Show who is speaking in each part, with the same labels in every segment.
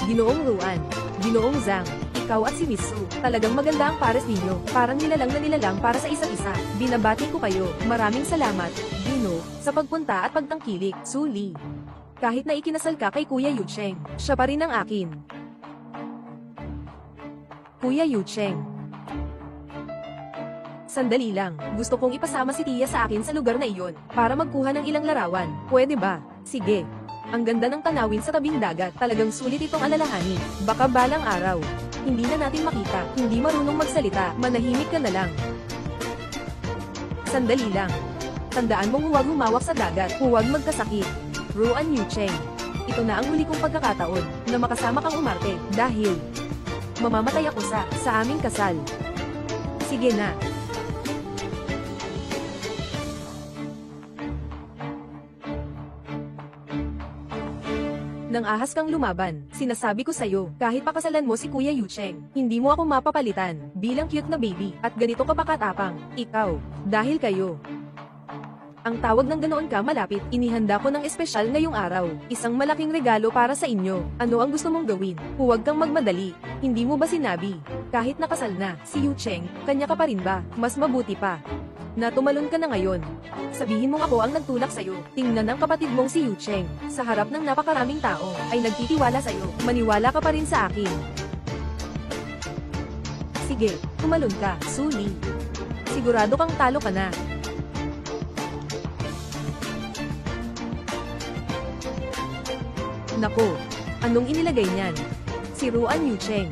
Speaker 1: Ginoong Ruan, Ginoong Zhang, ikaw at si Miss Su, talagang maganda ang pares ninyo, parang nilalang na nilalang para sa isa't isa. Binabati ko kayo, maraming salamat, Gino, sa pagpunta at pagtangkilik, Su Li. Kahit na ikinasal ka kay Kuya Yucheng, siya pa rin ang akin. Kuya Yucheng. Sandali lang, gusto kong ipasama si Tia sa akin sa lugar na iyon, para magkuha ng ilang larawan, pwede ba? Sige. Ang ganda ng tanawin sa tabing dagat, talagang sulit itong alalahanin. Baka balang araw, hindi na natin makita, hindi marunong magsalita, manahimik ka na lang. Sandali lang. Tandaan mong huwag humawak sa dagat, huwag magkasakit. Ruan Yucheng. Ito na ang huli kong pagkakataon, na makasama kang umarte, dahil mamamatay ako sa aming kasal. Sige na. Nang ahas kang lumaban, sinasabi ko sa'yo, kahit pakasalan mo si Kuya Yucheng, hindi mo ako mapapalitan, bilang cute na baby, at ganito ka pakatapang, ikaw, dahil kayo. Ang tawag ng ganoon ka malapit, inihanda ko ng espesyal ngayong araw, isang malaking regalo para sa inyo, ano ang gusto mong gawin, huwag kang magmadali, hindi mo ba sinabi, kahit nakasal na, si Yucheng, kanya ka pa rin ba, mas mabuti pa. Na tumalon ka na ngayon. Sabihin mong ako ang nagtulak sa'yo, tingnan ang kapatid mong si Yucheng, sa harap ng napakaraming tao, ay nagtitiwala sa'yo, maniwala ka pa rin sa akin. Sige, tumalon ka, Su Li. Sigurado kang talo ka na. Nako, anong inilagay niyan? Si Ruan Yucheng.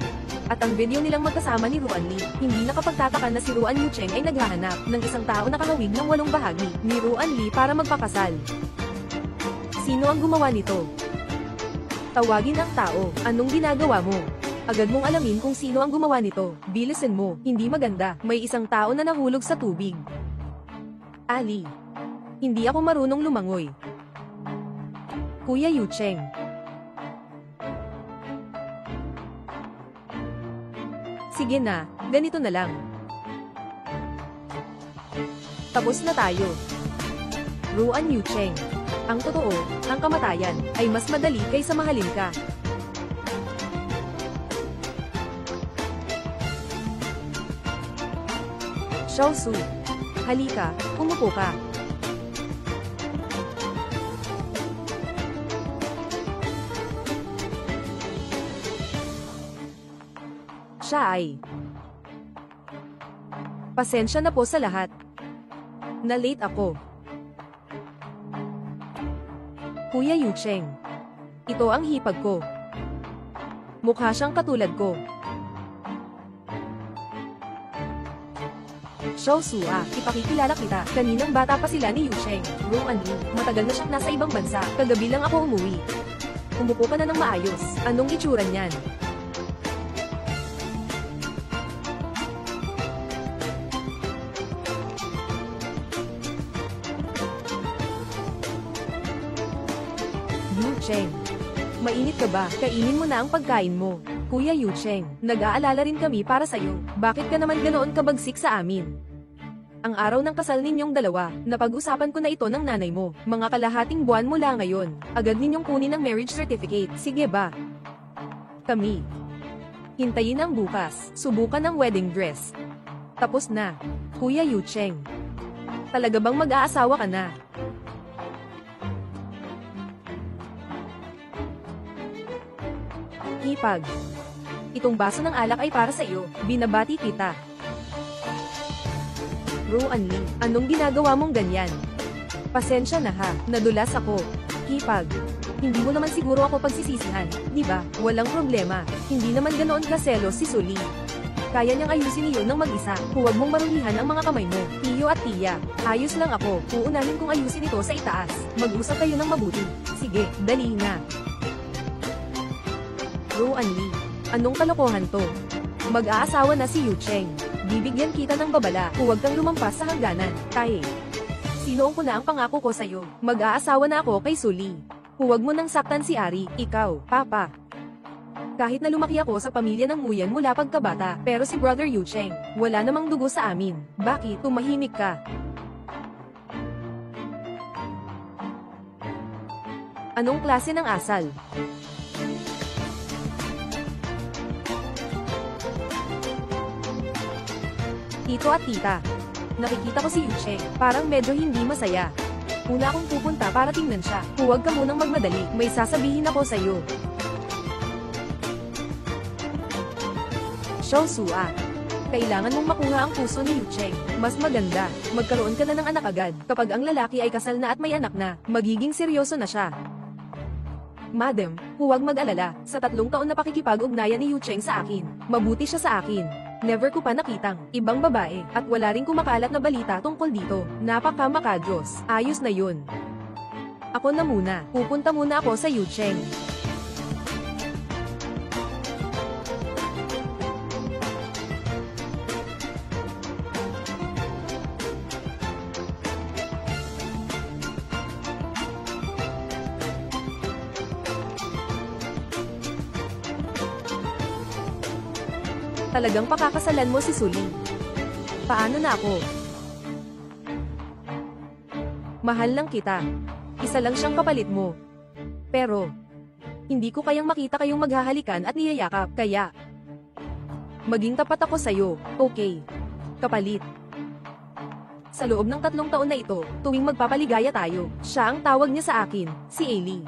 Speaker 1: At ang video nilang magkasama ni Ruan Li, hindi nakapagtataka na si Ruan Yucheng ay naghahanap ng isang tao na kakawig ng 8 bahagi ni Ruan Li para magpakasal. Sino ang gumawa nito? Tawagin ang tao, anong ginagawa mo? Agad mong alamin kung sino ang gumawa nito, bilisan mo, hindi maganda, may isang tao na nahulog sa tubig. Ali. Hindi ako marunong lumangoy. Kuya Yucheng. Sige na, ganito na lang. Tapos na tayo. Ruan Yucheng. Ang totoo, ang kamatayan, ay mas madali kaysa mahalin ka. Xiao Su. Halika, umupo ka. Siya ay. Pasensya na po sa lahat. Na-late ako. Kuya Yucheng. Ito ang hipag ko. Mukha siyang katulad ko. Xiao Su ipakikilala kita. Kaninang bata pa sila ni Yucheng. Ruan Li, matagal na siyang nasa ibang bansa. Kagabi lang ako umuwi. Umupo ka na ng maayos. Anong itsura niyan? Yucheng. Mainit ka ba? Kainin mo na ang pagkain mo. Kuya Yucheng, nag-aalala rin kami para sa'yo. Bakit ka naman ganoon kabagsik sa amin? Ang araw ng kasal ninyong dalawa, napag-usapan ko na ito ng nanay mo. Mga kalahating buwan mula ngayon, agad ninyong kunin ang marriage certificate. Sige ba? Kami. Hintayin ang bukas. Subukan ang wedding dress. Tapos na. Kuya Yucheng. Talaga bang mag-aasawa ka na? Hipag. Itong baso ng alak ay para sa iyo, binabati kita. Ruan Li, anong ginagawa mong ganyan? Pasensya na ha, nadulas ako. Hipag. Hindi mo naman siguro ako pagsisisihan, di ba? Walang problema, hindi naman ganoon kaselos si Su Li. Kaya niyang ayusin iyon ng mag-isa, huwag mong marulihan ang mga kamay mo, Tiyo at Tia. Ayos lang ako, uunahin kong ayusin ito sa itaas. Mag-usap kayo ng mabuti. Sige, dali na. Ruan Li, anong kalokohan to? Mag-aasawa na si Yucheng. Bibigyan kita ng babala, huwag kang lumampas sa hangganan, tae. Sinoon ko na ang pangako ko sa'yo, mag-aasawa na ako kay Su Li. Huwag mo nang saktan si Ari, ikaw, Papa. Kahit na lumaki ako sa pamilya ng Nguyen mula pagkabata, pero si Brother Yucheng, wala namang dugo sa amin. Bakit tumahimik ka? Anong klase ng asal? Tito at tita. Nakikita ko si Yucheng, parang medyo hindi masaya. Una akong pupunta para tingnan siya. Huwag ka munang magmadali, may sasabihin ako sa'yo. Xiao Sua. Kailangan mong makuha ang puso ni Yucheng. Mas maganda, magkaroon ka na ng anak agad. Kapag ang lalaki ay kasal na at may anak na, magiging seryoso na siya. Madam, huwag mag-alala, sa 3 taon na pakikipag-ugnayan ni Yucheng sa akin, mabuti siya sa akin. Never ko pa nakitang ibang babae, at wala ring kumakalat na balita tungkol dito. Napaka-makajos, ayos na yun. Ako na muna, pupunta muna ako sa Yucheng. Talagang pakakasalan mo si Suli. Paano na ako? Mahal lang kita. Isa lang siyang kapalit mo. Pero, hindi ko kayang makita kayong maghahalikan at niyayakap, kaya maging tapat ako sa'yo, okay? Kapalit. Sa loob ng 3 taon na ito, tuwing magpapaligaya tayo, siya ang tawag niya sa akin, si Ailey.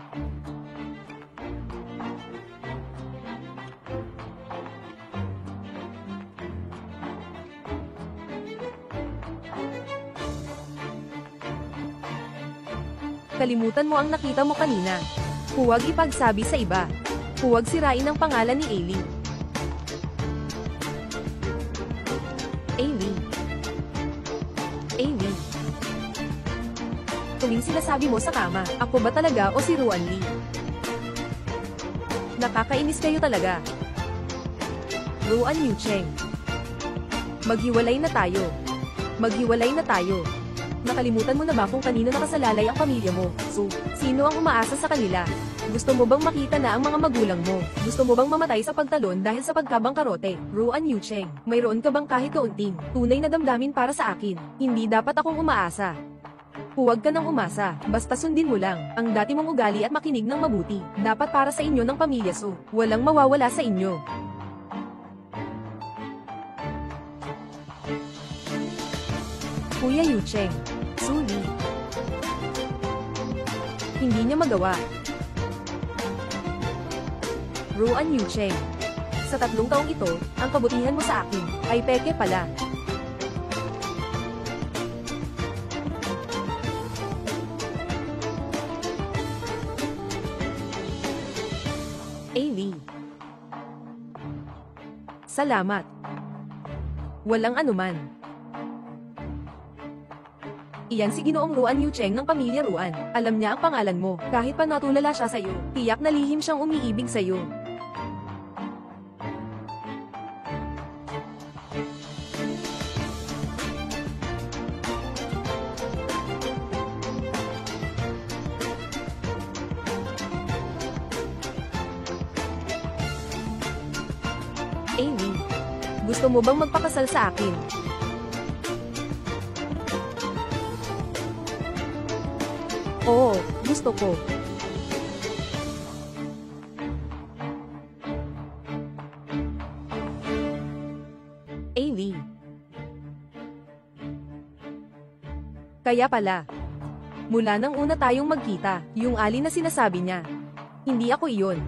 Speaker 1: Kalimutan mo ang nakita mo kanina. Huwag ipagsabi sa iba. Huwag sirain ang pangalan ni Ailey. Ailey. Ailey. Tuwing sinasabi mo sa kama, ako ba talaga o si Ruan Lee? Nakakainis kayo talaga. Ruan Yucheng. Maghiwalay na tayo. Maghiwalay na tayo. Nakalimutan mo na ba kung kanino nakasalalay ang pamilya mo? So, sino ang umaasa sa kanila? Gusto mo bang makita na ang mga magulang mo? Gusto mo bang mamatay sa pagtalon dahil sa pagkabangkarote? Ruan Yucheng, mayroon ka bang kahit kaunting tunay na damdamin para sa akin? Hindi dapat akong umaasa. Huwag ka nang umasa, basta sundin mo lang ang dati mong ugali at makinig ng mabuti. Dapat para sa inyo ng pamilya, so walang mawawala sa inyo. Kuya Yucheng. Suli. Hindi niya magawa. Ruan Yucheng. Sa 3 taong ito, ang kabutihan mo sa akin ay peke pala. Ailey. Salamat. Walang anuman. Iyan si Ginoong Ruan Yucheng ng pamilya Ruan. Alam niya ang pangalan mo. Kahit pa natulala siya sa'yo, tiyak na lihim siyang umiibig sa'yo. Ailey, gusto mo bang magpakasal sa akin? Oo, gusto ko. Ailey. Kaya pala. Mula nang una tayong magkita, yung Ali na sinasabi niya. Hindi ako iyon.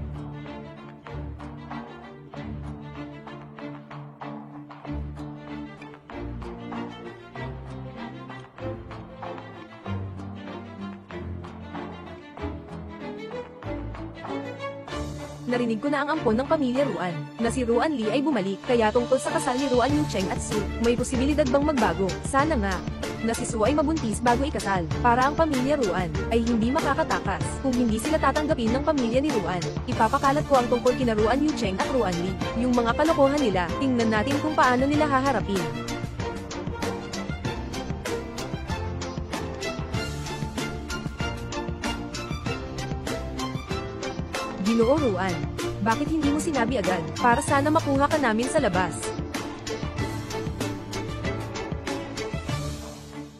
Speaker 1: Narinig ko na ang ampon ng pamilya Ruan, na si Ruan Lee ay bumalik, kaya tungkol sa kasal ni Ruan Yucheng at Su, may posibilidad bang magbago? Sana nga. Na si Su ay mabuntis bago ikasal, para ang pamilya Ruan ay hindi makakatakas. Kung hindi sila tatanggapin ng pamilya ni Ruan, ipapakalat ko ang tungkol kina Ruan Yucheng at Ruan Lee. Yung mga kalokohan nila, tingnan natin kung paano nila haharapin. Ginoo Ruan, bakit hindi mo sinabi agad, para sana makuha ka namin sa labas?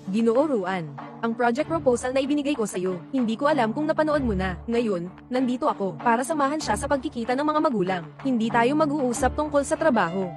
Speaker 1: Ginoo Ruan, ang project proposal na ibinigay ko sa'yo, hindi ko alam kung napanood mo na. Ngayon, nandito ako, para samahan siya sa pagkikita ng mga magulang. Hindi tayo mag-uusap tungkol sa trabaho.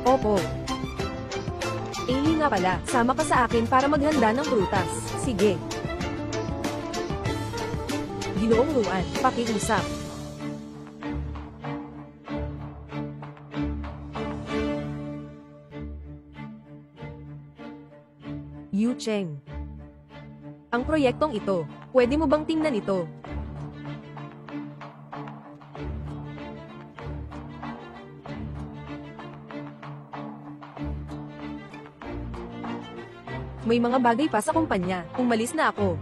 Speaker 1: Opo. Ailey nga pala, sama ka sa akin para maghanda ng prutas. Sige. Ginoong Ruan, pakiusap. Yu Cheng. Ang proyektong ito, pwede mo bang tingnan ito? May mga bagay pa sa kumpanya, umalis na ako.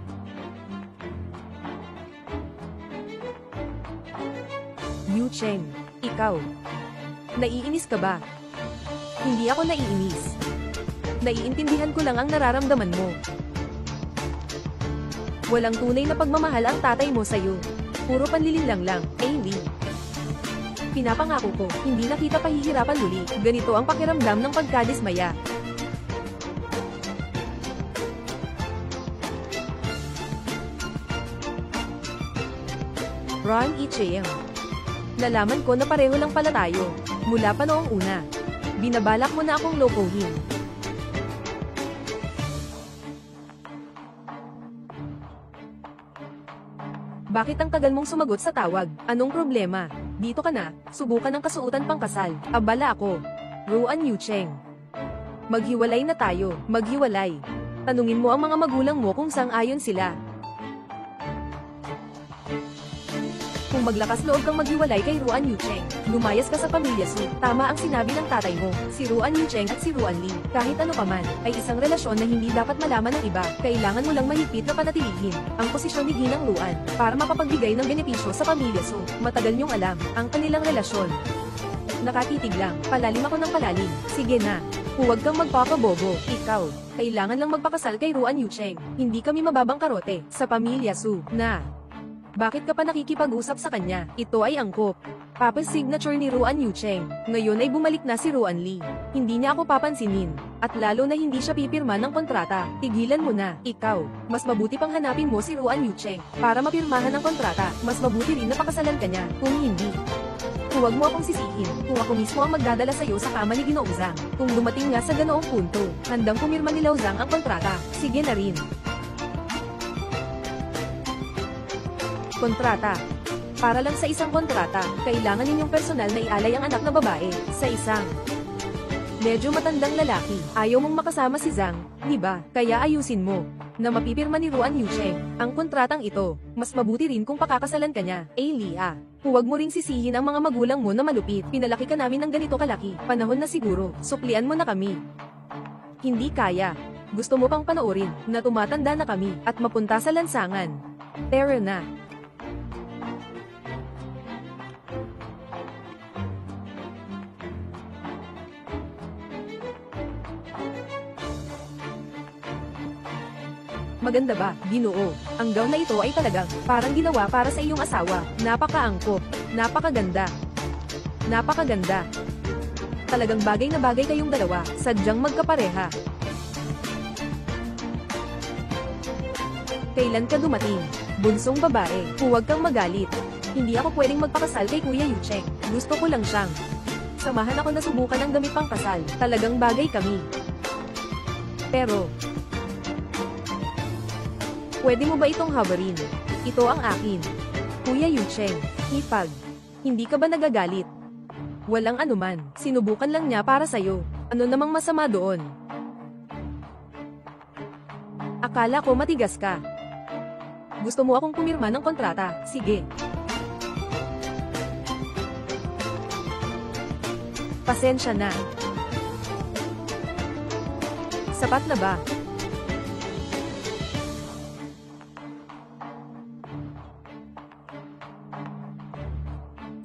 Speaker 1: Yu Cheng, ikaw. Naiinis ka ba? Hindi ako naiinis. Naiintindihan ko lang ang nararamdaman mo. Walang tunay na pagmamahal ang tatay mo sa'yo. Puro panlilinlang lang, Ailey. Pinapangako ko, hindi na kita pahihirapan muli. Ganito ang pakiramdam ng pagkadismaya. Ron E. Cheng. Nalaman ko na pareho lang pala tayo. Mula pa noong una. Binabalak mo na akong lokohin. Bakit ang tagal mong sumagot sa tawag? Anong problema? Dito ka na, subukan ng kasuotan pang kasal. Abala ako. Ruan Yu Cheng. Maghiwalay na tayo, maghiwalay. Tanungin mo ang mga magulang mo kung sang-ayon sila. Kung maglakas loob kang maghiwalay kay Ruan Yu Cheng, lumayas ka sa pamilya Su. Tama ang sinabi ng tatay mo, si Ruan Yu Cheng at si Ruan Lee. Kahit ano paman, ay isang relasyon na hindi dapat malaman ng iba. Kailangan mo lang mahigpit na panatilihin ang posisyon ni Ginang Ruan para makapagbigay ng benepisyo sa pamilya Su. Matagal niyong alam ang kanilang relasyon. Nakatitig lang, palalim ako ng palalim. Sige na. Huwag kang magpapabobo, ikaw. Kailangan lang magpakasal kay Ruan Yu Cheng. Hindi kami mababang karote sa pamilya Su. Na. Bakit ka pa nakikipag-usap sa kanya? Ito ay angkop. Papa's signature ni Ruan Yu Cheng. Ngayon ay bumalik na si Ruan Lee. Hindi niya ako papansinin. At lalo na hindi siya pipirma ng kontrata. Tigilan mo na, ikaw. Mas mabuti pang hanapin mo si Ruan Yu Cheng para mapirmahan ng kontrata. Mas mabuti rin na pakasalan ka niya, kung hindi. Huwag mo akong sisihin, kung ako mismo ang magdadala sa'yo sa kama ni Ginoong Zhang. Kung dumating nga sa ganoong punto, handang pumirma ni Lao Zhang ang kontrata. Sige na rin. Kontrata. Para lang sa isang kontrata, kailangan ninyong personal na ialay ang anak na babae sa isang medyo matandang lalaki. Ayaw mong makasama si Zhang, di ba? Kaya ayusin mo na mapipirma ni Ruan Yu Cheng ang kontratang ito. Mas mabuti rin kung pakakasalan ka niya, Ailey. Huwag mo ring sisihin ang mga magulang mo na malupit. Pinalaki ka namin ng ganito kalaki. Panahon na siguro, suklian mo na kami. Hindi kaya. Gusto mo pang panoorin na tumatanda na kami at mapunta sa lansangan. Tara na. Maganda ba, Ginoo? Ang gown na ito ay talagang parang ginawa para sa iyong asawa. Napakaangkop. Napakaganda. Napakaganda. Talagang bagay na bagay kayong dalawa, sadyang magkapareha. Kailan ka dumating? Bunsong babae, huwag kang magalit. Hindi ako pwedeng magpakasal kay Kuya Yu Cheng. Gusto ko lang siyang samahan ako na subukan ng damit pang kasal. Talagang bagay kami. Pero pwede mo ba itong habarin? Ito ang akin. Kuya Yu Cheng, hipag. Hindi ka ba nagagalit? Walang anuman, sinubukan lang niya para sa'yo. Ano namang masama doon? Akala ko matigas ka. Gusto mo akong pumirma ng kontrata? Sige. Pasensya na. Sapat na ba?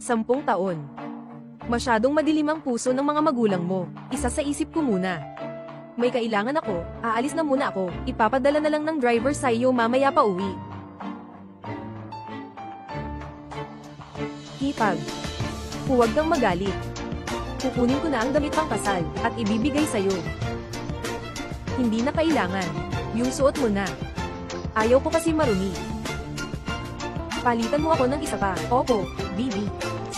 Speaker 1: 10 taon. Masyadong madilim ang puso ng mga magulang mo. Isa sa isip ko muna. May kailangan ako, aalis na muna ako, ipapadala na lang ng driver sa iyo mamaya pa uwi. Hipag. Huwag kang magalit. Kukunin ko na ang damit pang kasal, at ibibigay sa'yo. Hindi na kailangan. Yung suot mo na. Ayaw ko kasi marumi. Palitan mo ako ng isa pa. Opo, Bibi.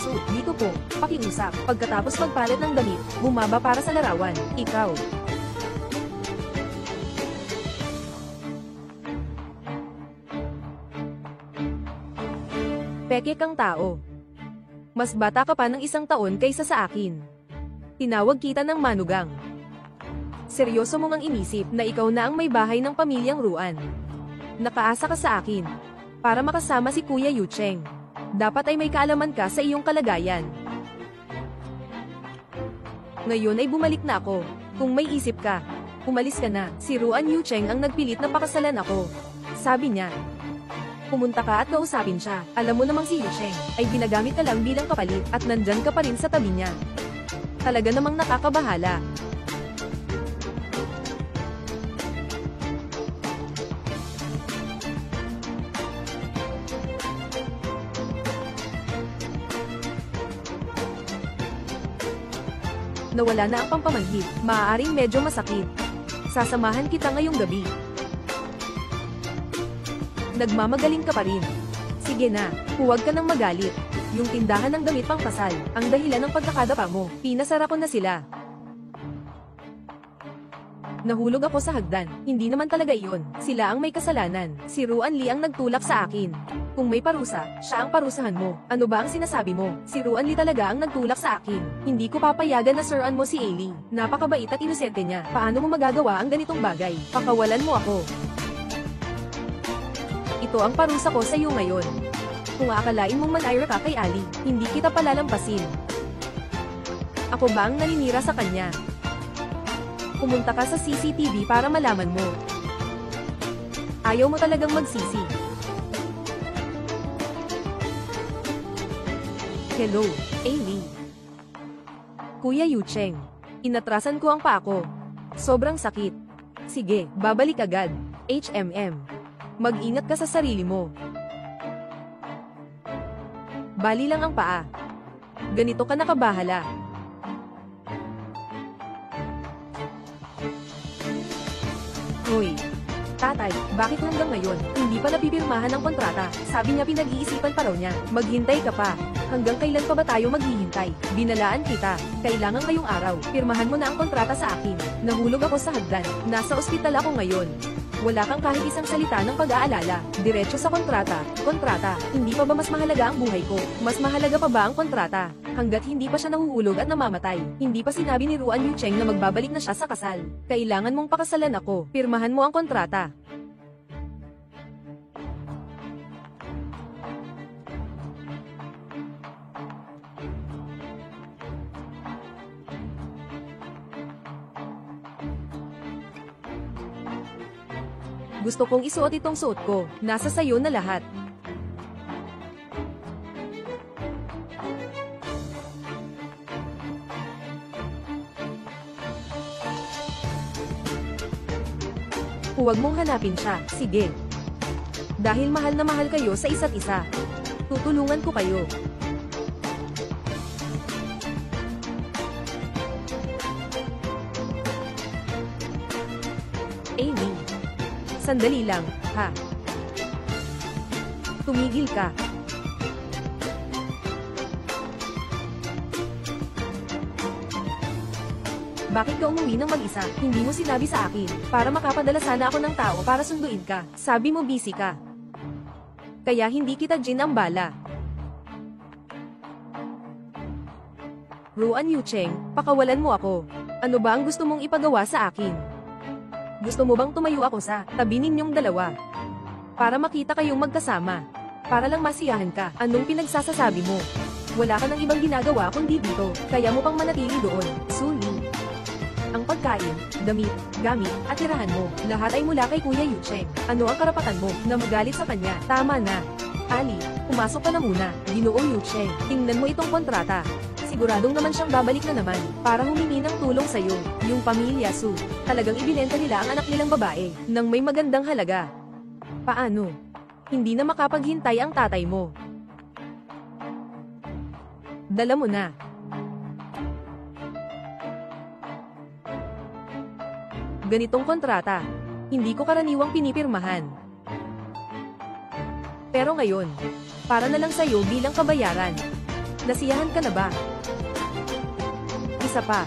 Speaker 1: Suit, dito po, pakiusap. Pagkatapos magpalit ng damit, bumaba para sa larawan. Ikaw. Peke kang tao. Mas bata ka pa ng 1 taon kaysa sa akin. Tinawag kita ng manugang. Seryoso mo ngang inisip na ikaw na ang may bahay ng pamilyang Ruan. Nakaasa ka sa akin. Para makasama si Kuya Yucheng. Dapat ay may kaalaman ka sa iyong kalagayan. Ngayon ay bumalik na ako. Kung may isip ka, umalis ka na. Si Ruan Yucheng ang nagpilit na pakasalan ako. Sabi niya. Pumunta ka at kausapin siya. Alam mo namang si Yucheng ay ginagamit ka lang bilang kapalit at nandyan ka pa rin sa tabi niya. Talaga namang nakakabahala. Nawala na ang pampamanhid. Maaaring medyo masakit. Sasamahan kita ngayong gabi. Nagmamagaling ka pa rin. Sige na, huwag ka nang magalit. Yung tindahan ng damit pang kasal, ang dahilan ng pagkakadapa mo. Pinasara ko na sila. Nahulog ako sa hagdan. Hindi naman talaga iyon. Sila ang may kasalanan. Si Ruan Lee ang nagtulak sa akin. Kung may parusa, siya ang parusahan mo. Ano ba ang sinasabi mo? Si Ruan Lee talaga ang nagtulak sa akin. Hindi ko papayagan na suran mo si Ailey. Napakabait at inosente niya. Paano mo magagawa ang ganitong bagay? Pakawalan mo ako. Ito ang parusa ko sa iyo ngayon. Kung aakalain mong manayra ka kay Ali, hindi kita palalampasin. Ako ba ang naninira sa kanya? Pumunta ka sa CCTV para malaman mo. Ayaw mo talagang magsisi. Hello, Ailey. Kuya Yucheng. Inatrasan ko ang paa ko. Sobrang sakit. Sige, babalik agad. HMM. Mag-ingat ka sa sarili mo. Bali lang ang paa. Ganito ka nakabahala. Hoy. Tatay, bakit hanggang ngayon, hindi pa napipirmahan ang kontrata? Sabi niya pinag-iisipan pa raw niya. Maghintay ka pa. Hanggang kailan pa ba tayo maghihintay? Binalaan kita. Kailangan ngayong araw. Pirmahan mo na ang kontrata sa akin. Nahulog ako sa hagdan. Nasa ospital ako ngayon. Wala kang kahit isang salita ng pag-aalala. Diretso sa kontrata. Kontrata. Hindi pa ba mas mahalaga ang buhay ko? Mas mahalaga pa ba ang kontrata? Hanggat hindi pa siya nahuhulog at namamatay. Hindi pa sinabi ni Ruan Yucheng na magbabalik na siya sa kasal. Kailangan mong pakasalan ako. Pirmahan mo ang kontrata. Gusto kong isuot itong suot ko. Nasa sayo na lahat. Huwag mong hanapin siya. Sige. Dahil mahal na mahal kayo sa isa't isa. Tutulungan ko kayo. Amy. Sandali lang, ha? Tumigil ka. Bakit ka umuwi ng mag-isa? Hindi mo sinabi sa akin. Para makapadala sana ako ng tao para sunduin ka. Sabi mo busy ka. Kaya hindi kita ginambala. Ruan Yucheng, pakawalan mo ako. Ano ba ang gusto mong ipagawa sa akin? Gusto mo bang tumayo ako sa tabi ninyong dalawa? Para makita kayong magkasama. Para lang masiyahan ka. Anong pinagsasasabi mo? Wala ka ng ibang ginagawa kundi dito. Kaya mo pang manatili doon. Suli. Ang pagkain, damit, gamit, at tirahan mo, lahat ay mula kay Kuya Yucheng. Ano ang karapatan mo na magalit sa kanya? Tama na. Ali, pumasok ka na muna. Ginoong Yucheng, tingnan mo itong kontrata. Siguradong naman siyang babalik na naman para humingi ng tulong sa'yo. Yung pamilya Su, talagang ibinenta nila ang anak nilang babae nang may magandang halaga. Paano? Hindi na makapaghintay ang tatay mo. Dala mo na. Ganitong kontrata, hindi ko karaniwang pinipirmahan. Pero ngayon, para na lang sa'yo bilang kabayaran. Nasiyahan ka na ba? Isa pa.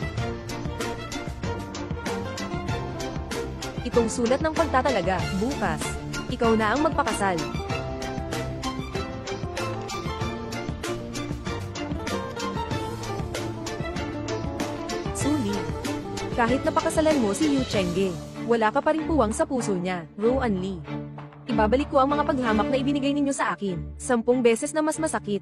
Speaker 1: Itong sulat ng pagtatalaga, bukas. Ikaw na ang magpakasal. Suli. Kahit napakasalan mo si Yu Chengge, wala ka pa rin puwang sa puso niya, Ruan Li. Ibabalik ko ang mga paghamak na ibinigay ninyo sa akin, 10 beses na mas masakit.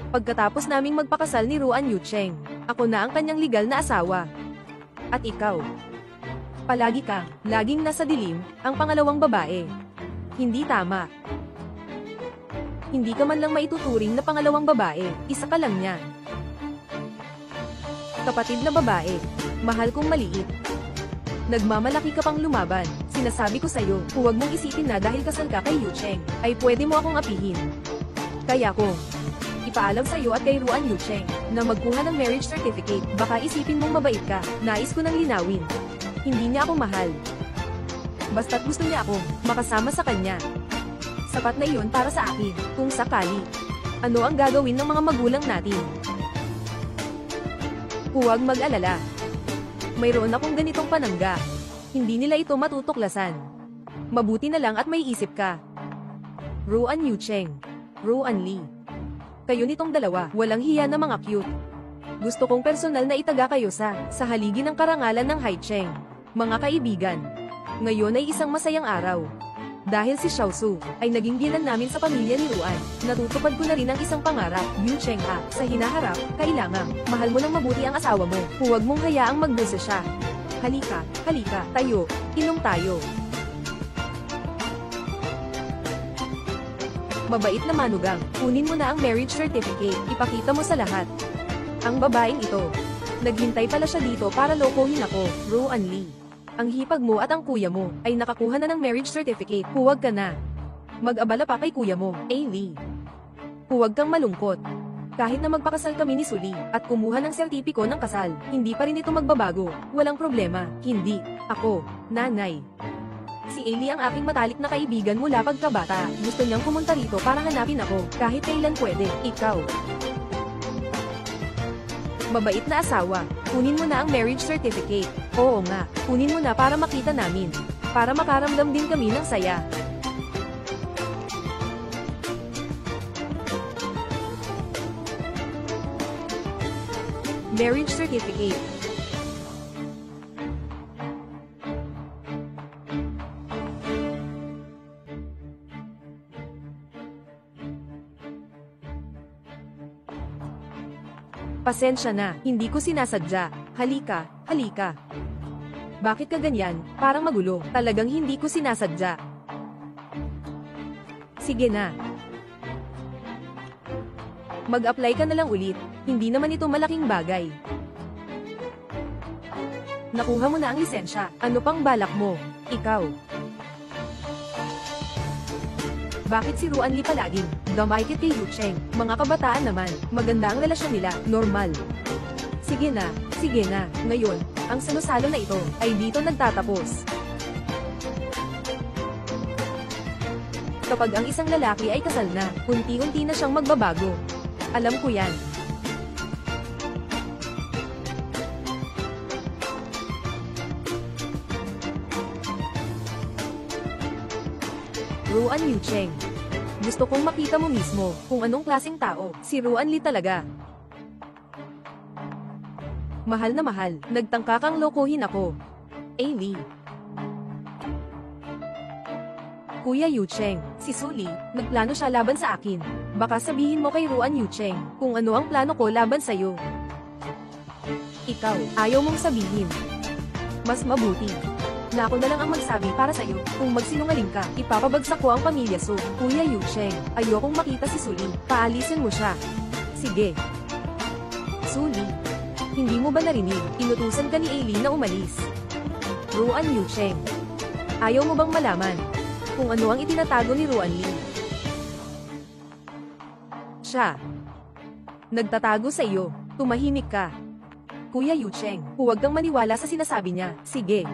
Speaker 1: Pagkatapos naming magpakasal ni Ruan Yucheng, ako na ang kanyang legal na asawa. At ikaw. Palagi ka, laging nasa dilim, ang pangalawang babae. Hindi tama. Hindi ka man lang maituturing na pangalawang babae, isa ka lang niya. Kapatid na babae, mahal kong maliit. Nagmamalaki ka pang lumaban, sinasabi ko sa'yo, huwag mong isipin na dahil kasal ka kay Yucheng, ay pwede mo akong apihin. Kaya ko, ipaalam sa'yo at kay Ruan Yucheng, na magkuha ng marriage certificate, baka isipin mong mabait ka, nais ko nang linawin. Hindi niya ako mahal. Basta't gusto niya ako, makasama sa kanya. Sapat na iyon para sa akin, kung sakali. Ano ang gagawin ng mga magulang natin? Huwag mag-alala. Mayroon akong ganitong panangga. Hindi nila ito matutuklasan. Mabuti na lang at may isip ka. Ruan Yucheng. Ruan Li. Kayo nitong dalawa, walang hiya na mga cute. Gusto kong personal na itaga kayo sa haligi ng karangalan ng Haicheng. Mga kaibigan. Ngayon ay isang masayang araw. Dahil si Xiaosu ay naging biyenan namin sa pamilya ni Ruan, natutupad ko na rin ang isang pangarap, Yucheng ha, sa hinaharap, kailangan, mahal mo ng mabuti ang asawa mo, huwag mong hayaang magbusa siya. Halika, halika, tayo, inom tayo. Mabait na manugang, kunin mo na ang marriage certificate, ipakita mo sa lahat. Ang babaeng ito, naghintay pala siya dito para lokohin ako, Ruan Li. Ang hipag mo at ang kuya mo ay nakakuha na ng marriage certificate. Huwag ka na mag-abala pa kay kuya mo, Li. Huwag kang malungkot. Kahit na magpakasal kami ni Suli at kumuha ng sertipiko ng kasal, hindi pa rin ito magbabago. Walang problema, hindi. Ako, nanay. Si Li ang aking matalik na kaibigan mula pagkabata. Gusto niyang pumunta rito para hanapin ako, kahit kailan pwede. Ikaw. Mabait na asawa, kunin mo na ang marriage certificate. Oo nga, kunin mo na para makita namin. Para makaramdam din kami ng saya. Marriage certificate. Pasensya na, hindi ko sinasadya. Halika, halika. Bakit ka ganyan? Parang magulo. Talagang hindi ko sinasadya. Sige na. Mag-apply ka na lang ulit. Hindi naman ito malaking bagay. Nakuha mo na ang lisensya. Ano pang balak mo? Ikaw. Bakit si Ruan Li palaging gamaykit kay Yucheng? Mga kabataan naman, maganda ang relasyon nila, normal. Sige na, sige na. Ngayon, ang salusalo na ito ay dito nagtatapos. Kapag ang isang lalaki ay kasal na, unti-unti na siyang magbabago. Alam ko yan. Ruan Yucheng. Gusto kong makita mo mismo kung anong klaseng tao si Ruan Li talaga. Mahal na mahal, nagtangka kang lokohin ako. Li. Kuya Yucheng, si Suli, nagplano siya laban sa akin. Baka sabihin mo kay Ruan Yucheng kung ano ang plano ko laban sa'yo. Ikaw, ayaw mong sabihin. Mas mabuti na ako na lang ang magsabi para sa'yo. Kung magsinungaling ka, ipapabagsak ko ang pamilya so. Kuya Yucheng, ayokong makita si Suli. Paalisin mo siya. Sige. Suli, hindi mo ba narinig? Inutusan ka ni Li na umalis. Ruan Yucheng, ayaw mo bang malaman kung ano ang itinatago ni Ruan Li? Siya nagtatago sa iyo. Tumahimik ka. Kuya Yucheng, huwag kang maniwala sa sinasabi niya. Sige.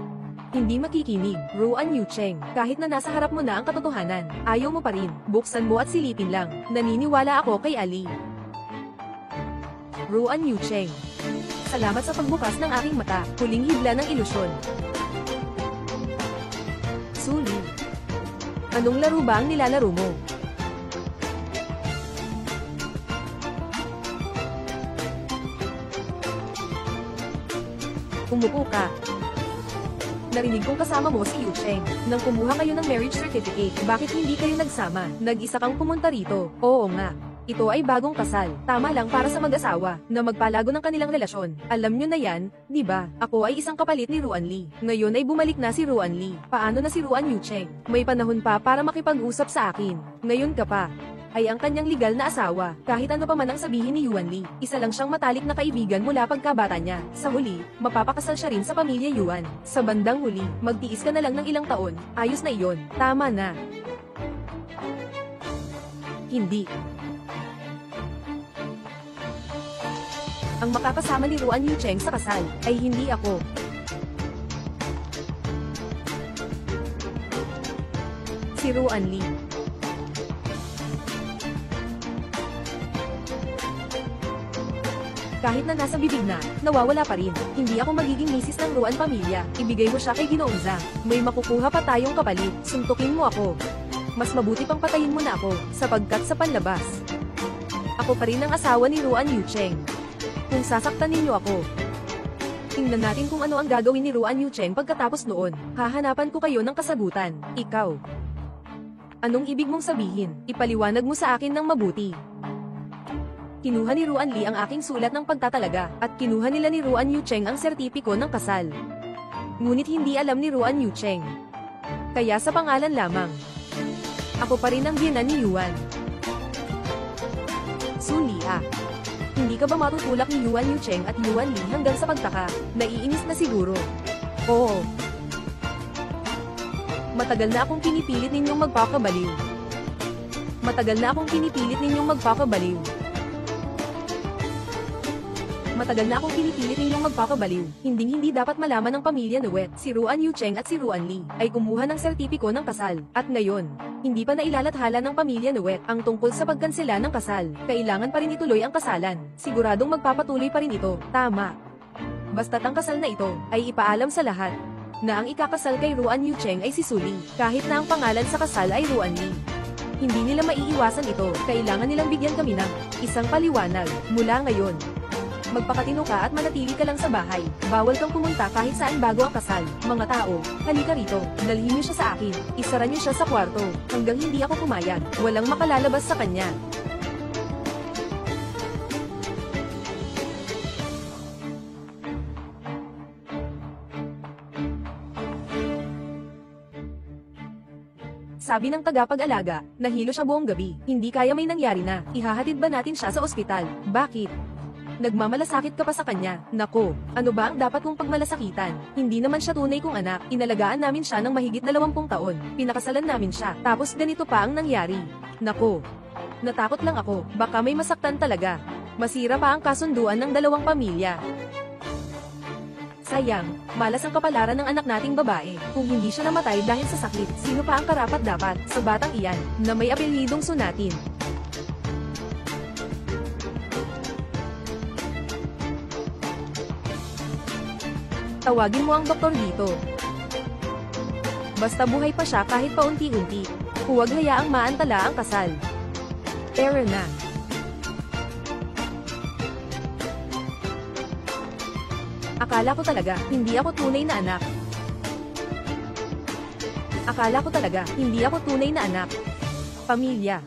Speaker 1: Hindi makikinig, Ruan Yucheng. Kahit na nasa harap mo na ang katotohanan, ayaw mo pa rin. Buksan mo at silipin lang. Naniniwala ako kay Ali. Ruan Yucheng. Salamat sa pagbukas ng aking mata. Huling higla ng ilusyon. Suli. Anong laro ba ang nilalaro mo? Umupo ka. Narinig kong kasama mo si Yucheng. Nang kumuha kayo ng marriage certificate, bakit hindi kayo nagsama? Nag-isa kang pumunta rito. Oo nga. Ito ay bagong kasal. Tama lang para sa mag-asawa, na magpalago ng kanilang relasyon. Alam nyo na yan, di ba? Ako ay isang kapalit ni Ruan Li. Ngayon ay bumalik na si Ruan Li. Paano na si Ruan Yucheng? May panahon pa para makipag-usap sa akin. Ngayon ka pa ay ang kanyang legal na asawa. Kahit ano pa man ang sabihin ni Yuan Li, isa lang siyang matalik na kaibigan mula pagkabata niya. Sa huli, mapapakasal siya rin sa pamilya Yuan. Sa bandang huli, magtiis ka na lang ng ilang taon. Ayos na iyon. Tama na. Hindi. Ang makakasama ni Ruan Yucheng sa kasal ay hindi ako. Si Ruan Li. Kahit na nasa bibig na, nawawala pa rin. Hindi ako magiging misis ng Ruan pamilya. Ibigay mo siya kay Ginoong Zhang. May makukuha pa tayong kapalit. Suntukin mo ako. Mas mabuti pang patayin mo na ako, sapagkat sa panlabas. Ako pa rin ang asawa ni Ruan Yucheng. Kung sasaktan ninyo ako, tingnan natin kung ano ang gagawin ni Ruan Yucheng pagkatapos noon. Hahanapan ko kayo ng kasagutan. Ikaw. Anong ibig mong sabihin? Ipaliwanag mo sa akin ng mabuti. Kinuha ni Ruan Li ang aking sulat ng pagtatalaga, at kinuha nila ni Ruan Yucheng ang sertipiko ng kasal. Ngunit hindi alam ni Ruan Yucheng. Kaya sa pangalan lamang, ako pa rin ang biyenan ni Yuan. Sulia. Hindi ka ba matutulak ni Yuan Yucheng at Yuan Li hanggang sa pagtaka? Naiinis na siguro. Oo. Matagal na akong pinipilit ninyong magpakabaliw. Matagal na akong pinipilit ninyong magpakabaliw. Matagal na akong pinipilit ninyong magpakabaliw. Hindi dapat malaman ng pamilya Nuet, si Ruan Yucheng at si Ruan Li, ay kumuha ng sertipiko ng kasal. At ngayon, hindi pa nailalathala ng pamilya Nuet ang tungkol sa pagkansela ng kasal. Kailangan pa rin ituloy ang kasalan. Siguradong magpapatuloy pa rin ito. Tama. Basta't ang kasal na ito, ay ipaalam sa lahat, na ang ikakasal kay Ruan Yucheng ay si Suli, kahit na ang pangalan sa kasal ay Ruan Li. Hindi nila maiiwasan ito. Kailangan nilang bigyan kami ng isang paliwanag. Mula ngayon, magpakatino ka at manatili ka lang sa bahay. Bawal kang pumunta kahit saan bago ang kasal. Mga tao, halika rito. Dalhin niyo siya sa akin. Isara niyo siya sa kwarto. Hanggang hindi ako pumayag. Walang makalalabas sa kanya. Sabi ng tagapag-alaga, nahilo siya buong gabi. Hindi kaya may nangyari na. Ihahatid ba natin siya sa ospital? Bakit? Nagmamalasakit ka pa sa kanya. Nako, ano ba ang dapat kong pagmalasakitan? Hindi naman siya tunay kong anak. Inalagaan namin siya ng mahigit 20 taon. Pinakasalan namin siya. Tapos ganito pa ang nangyari. Nako, natakot lang ako. Baka may masaktan talaga. Masira pa ang kasunduan ng dalawang pamilya. Sayang, malas ang kapalaran ng anak nating babae. Kung hindi siya namatay dahil sa sakit, sino pa ang karapat-dapat sa batang iyan na may apelyidong Sunatin? Tawagin mo ang doktor dito. Basta buhay pa siya kahit paunti-unti. Huwag hayaang maantala ang kasal. Error na. Akala ko talaga, hindi ako tunay na anak. Akala ko talaga, hindi ako tunay na anak. Pamilya.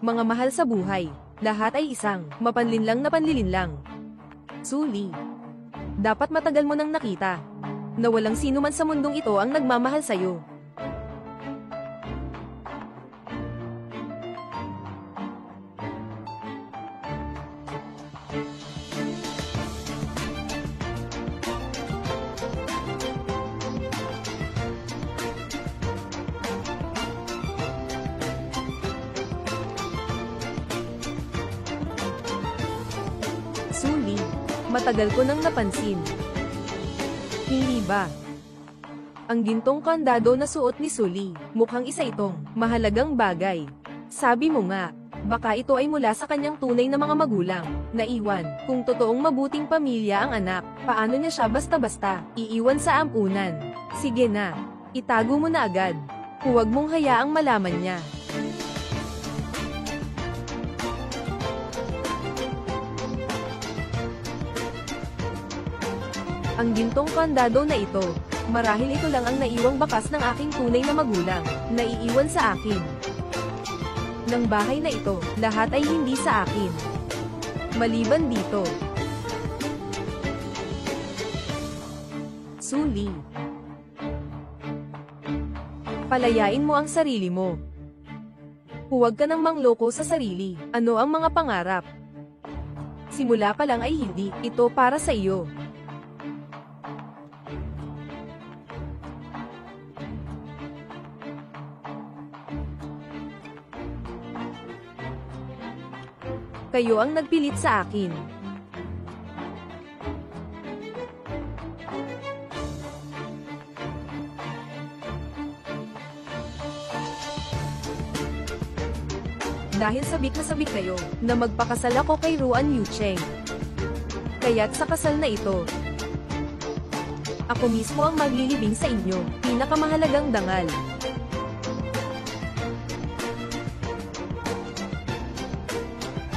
Speaker 1: Mga mahal sa buhay. Lahat ay isang, mapanlinlang na panlilinlang. Suli. Dapat matagal mo nang nakita na walang sino man sa mundong ito ang nagmamahal sa'yo. Suli. Matagal ko nang napansin. Hindi ba? Ang gintong kandado na suot ni Suli, mukhang isa itong mahalagang bagay. Sabi mo nga, baka ito ay mula sa kanyang tunay na mga magulang, naiwan. Kung totoong mabuting pamilya ang anak, paano niya siya basta-basta iiwan sa ampunan? Sige na, itago mo na agad. Huwag mong hayaang malaman niya. Ang gintong kandado na ito, marahil ito lang ang naiwang bakas ng aking tunay na magulang, naiiwan sa akin. Ng bahay na ito, lahat ay hindi sa akin. Maliban dito. Suli. Palayain mo ang sarili mo. Huwag ka nang mangloko sa sarili. Ano ang mga pangarap? Simula pa lang ay hindi ito para sa iyo. Kayo ang nagpilit sa akin. Dahil sabik na sabik kayo, na magpakasal ako kay Ruan Yucheng. Kaya't sa kasal na ito, ako mismo ang maglilibing sa inyo, pinakamahalagang dangal.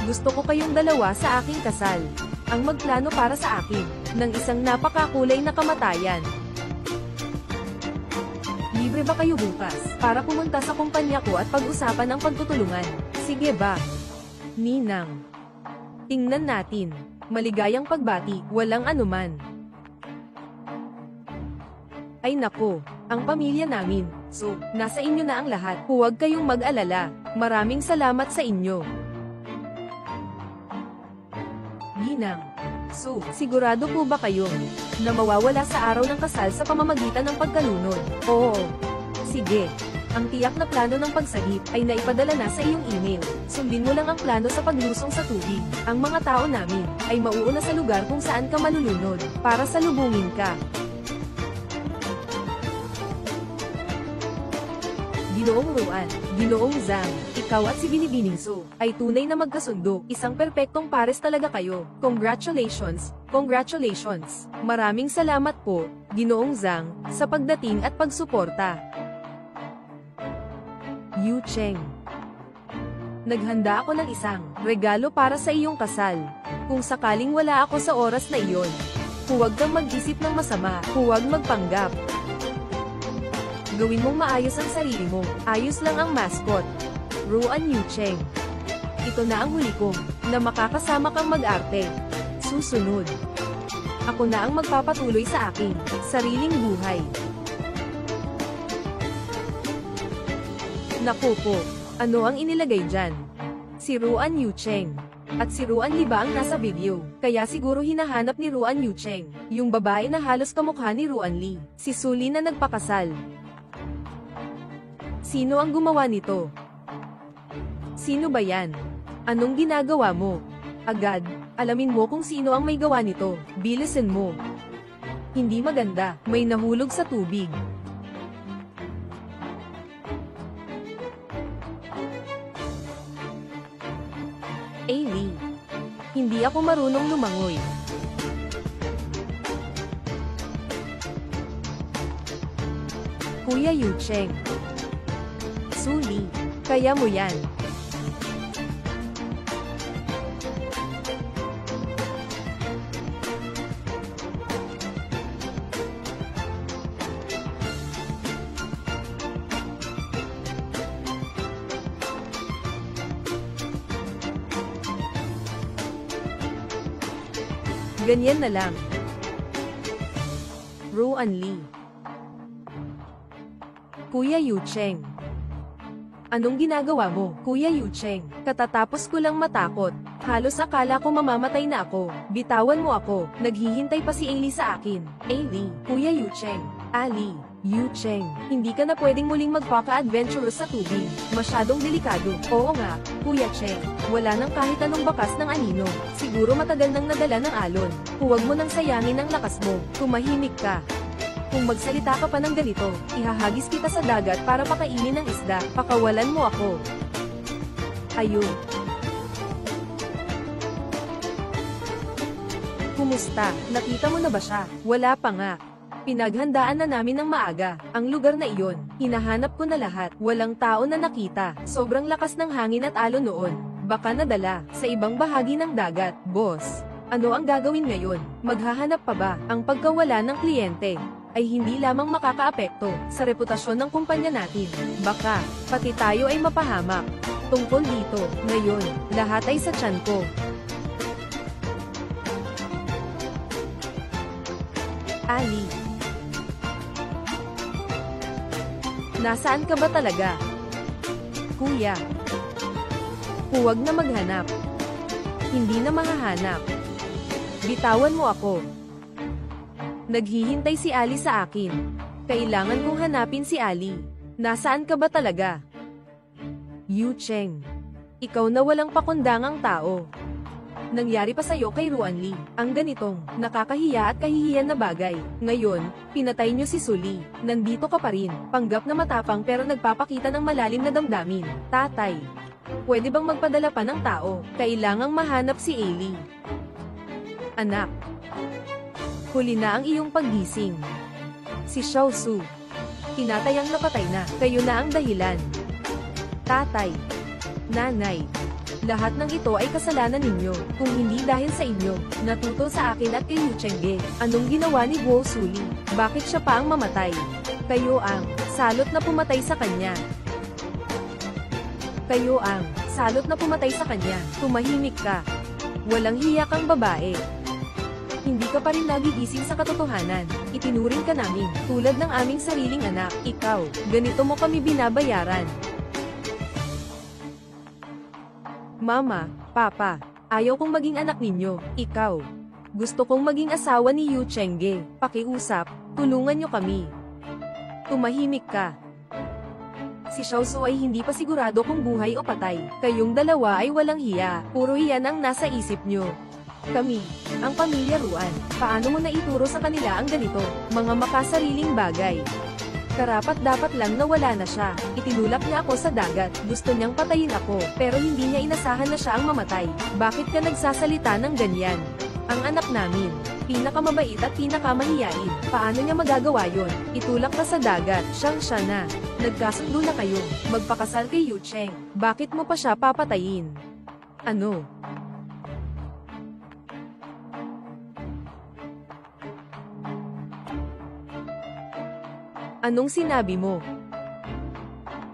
Speaker 1: Gusto ko kayong dalawa sa aking kasal. Ang magplano para sa akin, ng isang napakakulay na kamatayan. Libre ba kayo bukas, para pumunta sa kumpanya ko at pag-usapan ang pagtutulungan? Sige ba? Ninang. Tingnan natin. Maligayang pagbati, walang anuman. Ay nako, ang pamilya namin. So, nasa inyo na ang lahat. Huwag kayong mag-alala. Maraming salamat sa inyo. Ninang. So, sigurado po ba kayo na mawawala sa araw ng kasal sa pamamagitan ng pagkalunod? Oo. Sige. Ang tiyak na plano ng pagsagip ay naipadala na sa iyong email. Sundin mo lang ang plano sa paglusong sa tubig. Ang mga tao namin ay mauuna sa lugar kung saan ka malulunod para salubungin ka. Ginoong Ruan, Ginoong Zhang, ikaw at si Binibining Su ay tunay na magkasundo. Isang perpektong pares talaga kayo. Congratulations, congratulations. Maraming salamat po, Ginoong Zhang, sa pagdating at pagsuporta. Yucheng. Naghanda ako ng isang regalo para sa iyong kasal. Kung sakaling wala ako sa oras na iyon, huwag kang mag-isip ng masama, huwag magpanggap. Gawin mong maayos ang sarili mo, ayos lang ang mascot. Ruan Yucheng. Ito na ang huli ko, na makakasama kang mag-arte. Susunod. Ako na ang magpapatuloy sa aking sariling buhay. Naku po, ano ang inilagay dyan? Si Ruan Yucheng. At si Ruan Li ba ang nasa video? Kaya siguro hinahanap ni Ruan Yucheng, yung babae na halos kamukha ni Ruan Li. Si Suli na nagpakasal. Sino ang gumawa nito? Sino ba yan? Anong ginagawa mo? Agad, alamin mo kung sino ang may gawa nito. Bilisan mo. Hindi maganda, may nahulog sa tubig. Ailey. Hindi ako marunong lumangoy. Kuya Yucheng. Suli, kaya mo yan. Ganyan na lang. Ruan Li. Kuya Yucheng. Anong ginagawa mo, Kuya Yucheng? Katatapos ko lang matakot. Halos akala ko mamamatay na ako. Bitawan mo ako. Naghihintay pa si Ailey sa akin. Ailey, Kuya Yucheng. Ali, Yucheng. Hindi ka na pwedeng muling magpaka-adventurous sa tubig. Masyadong delikado. Oo nga, Kuya Cheng. Wala nang kahit anong bakas ng anino. Siguro matagal nang nadala ng alon. Huwag mo nang sayangin ang lakas mo. Tumahimik ka. Kung magsalita ka pa ng ganito, ihahagis kita sa dagat para pakainin ng isda. Pakawalan mo ako. Ayun. Kumusta? Nakita mo na ba siya? Wala pa nga. Pinaghandaan na namin ng maaga. Ang lugar na iyon, hinahanap ko na lahat. Walang tao na nakita. Sobrang lakas ng hangin at alon noon. Baka nadala sa ibang bahagi ng dagat. Boss, ano ang gagawin ngayon? Maghahanap pa ba? Ang pagkawala ng kliyente ay hindi lamang makakaapekto sa reputasyon ng kumpanya natin. Baka, pati tayo ay mapahamak. Tungkol dito, ngayon, lahat ay sa tiyan ko. Ali. Nasaan ka ba talaga? Kuya. Huwag na maghanap. Hindi na mahahanap. Bitawan mo ako. Naghihintay si Ali sa akin. Kailangan kong hanapin si Ali. Nasaan ka ba talaga? Yu Cheng. Ikaw na walang pakundangang tao. Nangyari pa sa'yo kay Ruan Li ang ganitong nakakahiya at kahihiyan na bagay. Ngayon, pinatay niyo si Suli. Nandito ka pa rin, panggap na matapang pero nagpapakita ng malalim na damdamin. Tatay, pwede bang magpadala pa ng tao? Kailangang mahanap si Ailey. Anak, huli na ang iyong paggising. Si Xiao Su, tinatayang napatay na. Kayo na ang dahilan. Tatay, nanay, lahat ng ito ay kasalanan ninyo. Kung hindi dahil sa inyo, natuto sa akin at kay Yu Chengge. Anong ginawa ni Guo Suli? Bakit siya pa ang mamatay? Kayo ang salot na pumatay sa kanya. Kayo ang salot na pumatay sa kanya. Tumahimik ka. Walang hiya kang babae. Hindi ka pa rin nagigising sa katotohanan. Itinuring ka namin, tulad ng aming sariling anak. Ikaw, ganito mo kami binabayaran. Mama, Papa, ayaw kong maging anak ninyo. Ikaw. Gusto kong maging asawa ni Yu Chengge. Pakiusap, tulungan niyo kami. Tumahimik ka. Si Xiao Su ay hindi pa sigurado kung buhay o patay. Kayong dalawa ay walang hiya. Puro iyan ang nasa isip niyo. Kami, ang pamilya Ruan, paano mo naituro sa kanila ang ganito? Mga makasariling bagay. Karapat dapat lang na wala na siya. Itinulak niya ako sa dagat. Gusto niyang patayin ako, pero hindi niya inasahan na siya ang mamatay. Bakit ka nagsasalita ng ganyan? Ang anak namin, pinakamabait at pinakamahiyain. Paano niya magagawa yon? Itulak ka sa dagat, siya na. Nagkasundo na kayo. Magpakasal kay Yu Cheng. Bakit mo pa siya papatayin? Ano? Anong sinabi mo?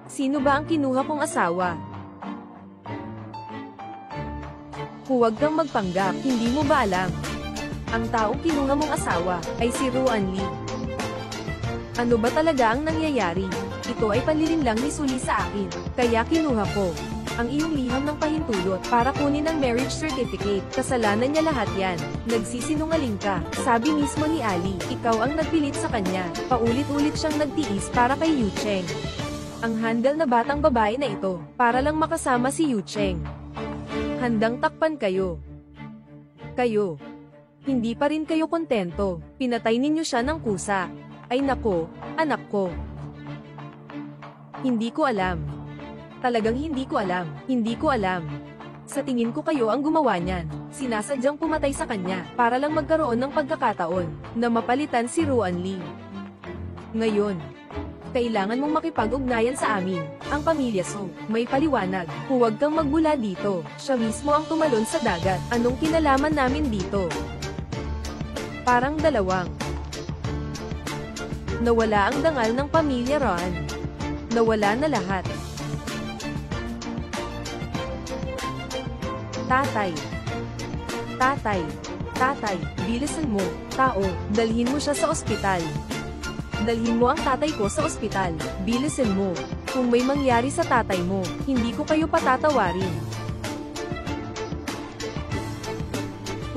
Speaker 1: Sino ba ang kinuha kong asawa? Huwag kang magpanggap, hindi mo ba alam? Ang taong kinuha mong asawa ay si Ruan Li. Ano ba talaga ang nangyayari? Ito ay panlilin lang ni Suli sa akin, kaya kinuha ko ang iyong liham ng pahintulot para kunin ang marriage certificate. Kasalanan niya lahat yan. Nagsisinungaling ka. Sabi mismo ni Ali, ikaw ang nagpilit sa kanya. Paulit-ulit siyang nagtiis para kay Yu Cheng. Ang handal na batang babae na ito, para lang makasama si Yu Cheng. Handang takpan kayo. Kayo. Hindi pa rin kayo kontento. Pinatay ninyo siya ng kusa. Ay nako, anak ko. Hindi ko alam. Talagang hindi ko alam. Hindi ko alam. Sa tingin ko kayo ang gumawa niyan. Sinasadyang pumatay sa kanya, para lang magkaroon ng pagkakataon, na mapalitan si Ruan Li. Ngayon, kailangan mong makipag-ugnayan sa amin, ang pamilya Su. May paliwanag. Huwag kang magbula dito. Siya mismo ang tumalon sa dagat. Anong kinalaman namin dito? Parang dalawang. Nawala ang dangal ng pamilya Ron. Nawala na lahat. Tatay. Tatay. Tatay, bilisan mo. Tao, dalhin mo siya sa ospital. Dalhin mo ang tatay ko sa ospital. Bilisan mo. Kung may mangyari sa tatay mo, hindi ko kayo patatawarin.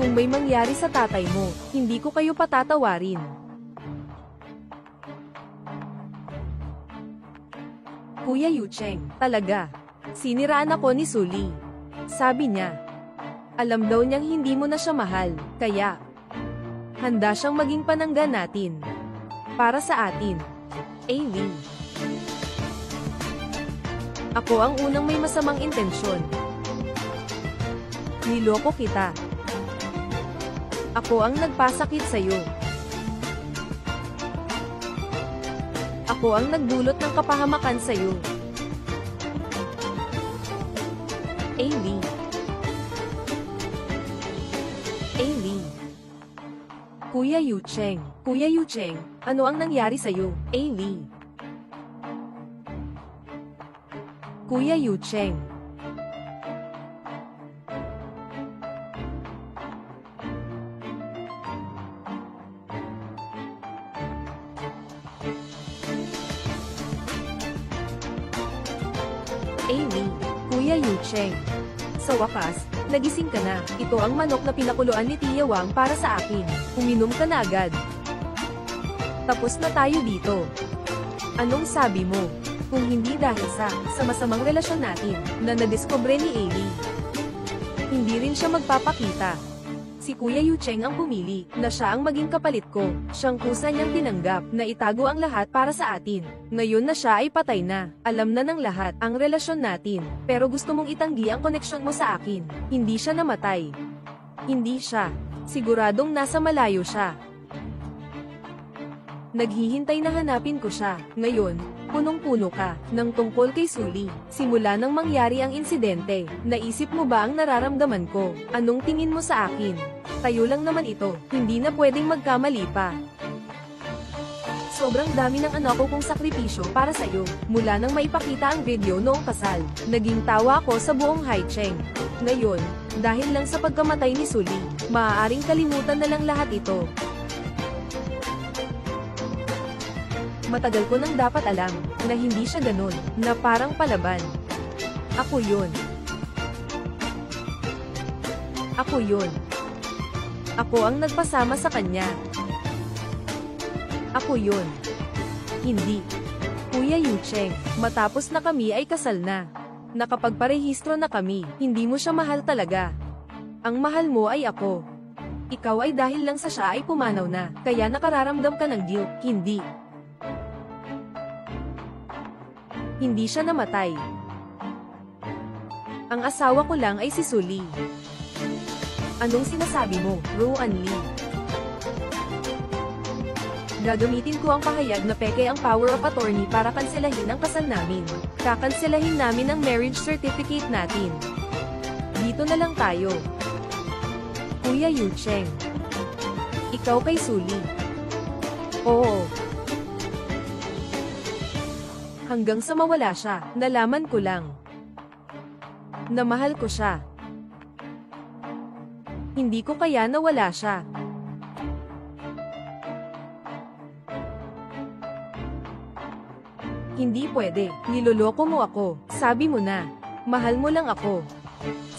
Speaker 1: Kung may mangyari sa tatay mo, hindi ko kayo patatawarin. Kuya Yu Cheng, talaga. Siniraan ako ni Suli. Sabi niya, alam daw niyang hindi mo na siya mahal, kaya handa siyang maging panangga natin. para sa atin. Aileen. Ako ang unang may masamang intensyon. Niloko kita. Ako ang nagpasakit sa'yo. Ako ang nagdulot ng kapahamakan sa'yo. Aileen. Aileen. Kuya Yucheng. Kuya Yucheng, ano ang nangyari sa'yo? Aileen. Kuya Yucheng. Aileen. Kuya Yucheng. Sa wakas, nagising ka na. Ito ang manok na pinakuluan ni Tia Wang para sa akin. Uminom ka na agad. Tapos na tayo dito. Anong sabi mo? Kung hindi dahil sa masamang relasyon natin, na nadiskubre ni Aileen, hindi rin siya magpapakita. Si Kuya Yucheng ang pumili, na siya ang maging kapalit ko. Siyang kusa niyang tinanggap, na itago ang lahat para sa atin. Ngayon na siya ay patay na, alam na ng lahat, ang relasyon natin. Pero gusto mong itanggi ang koneksyon mo sa akin. Hindi siya namatay. Hindi siya. Siguradong nasa malayo siya. Naghihintay na hanapin ko siya. Ngayon, punong-puno ka, ng tungkol kay Sully. Simula nang mangyari ang insidente, naisip mo ba ang nararamdaman ko? Anong tingin mo sa akin? Tayo lang naman ito, hindi na pwedeng magkamali pa. Sobrang dami ng anak ko kong sakripisyo para sa'yo. Mula nang maipakita ang video noong kasal, naging tawa ko sa buong Haicheng. Ngayon, dahil lang sa pagkamatay ni Sully, maaaring kalimutan na lang lahat ito. Matagal ko nang dapat alam, na hindi siya ganun, na parang palaban. Ako yun. Ako yun. Ako ang nagpasama sa kanya. Ako yun. Hindi. Kuya Yucheng, matapos na kami ay kasal na. Nakapagparehistro na kami, hindi mo siya mahal talaga. Ang mahal mo ay ako. Ikaw ay dahil lang sa siya ay pumanaw na, kaya nakararamdam ka ng guilt, hindi. Hindi siya namatay. Ang asawa ko lang ay si Sully. Anong sinasabi mo, Ruan Lee? Gagamitin ko ang pahayag na peke ang power of attorney para kanselahin ang kasal namin. Kakanselahin namin ang marriage certificate natin. Dito na lang tayo. Kuya Yucheng. Ikaw kay Sully. Oo. Hanggang sa mawala siya, nalaman ko lang na mahal ko siya. Hindi ko kaya nawala siya. Hindi pwede, niloloko mo ako, sabi mo na. Mahal mo lang ako.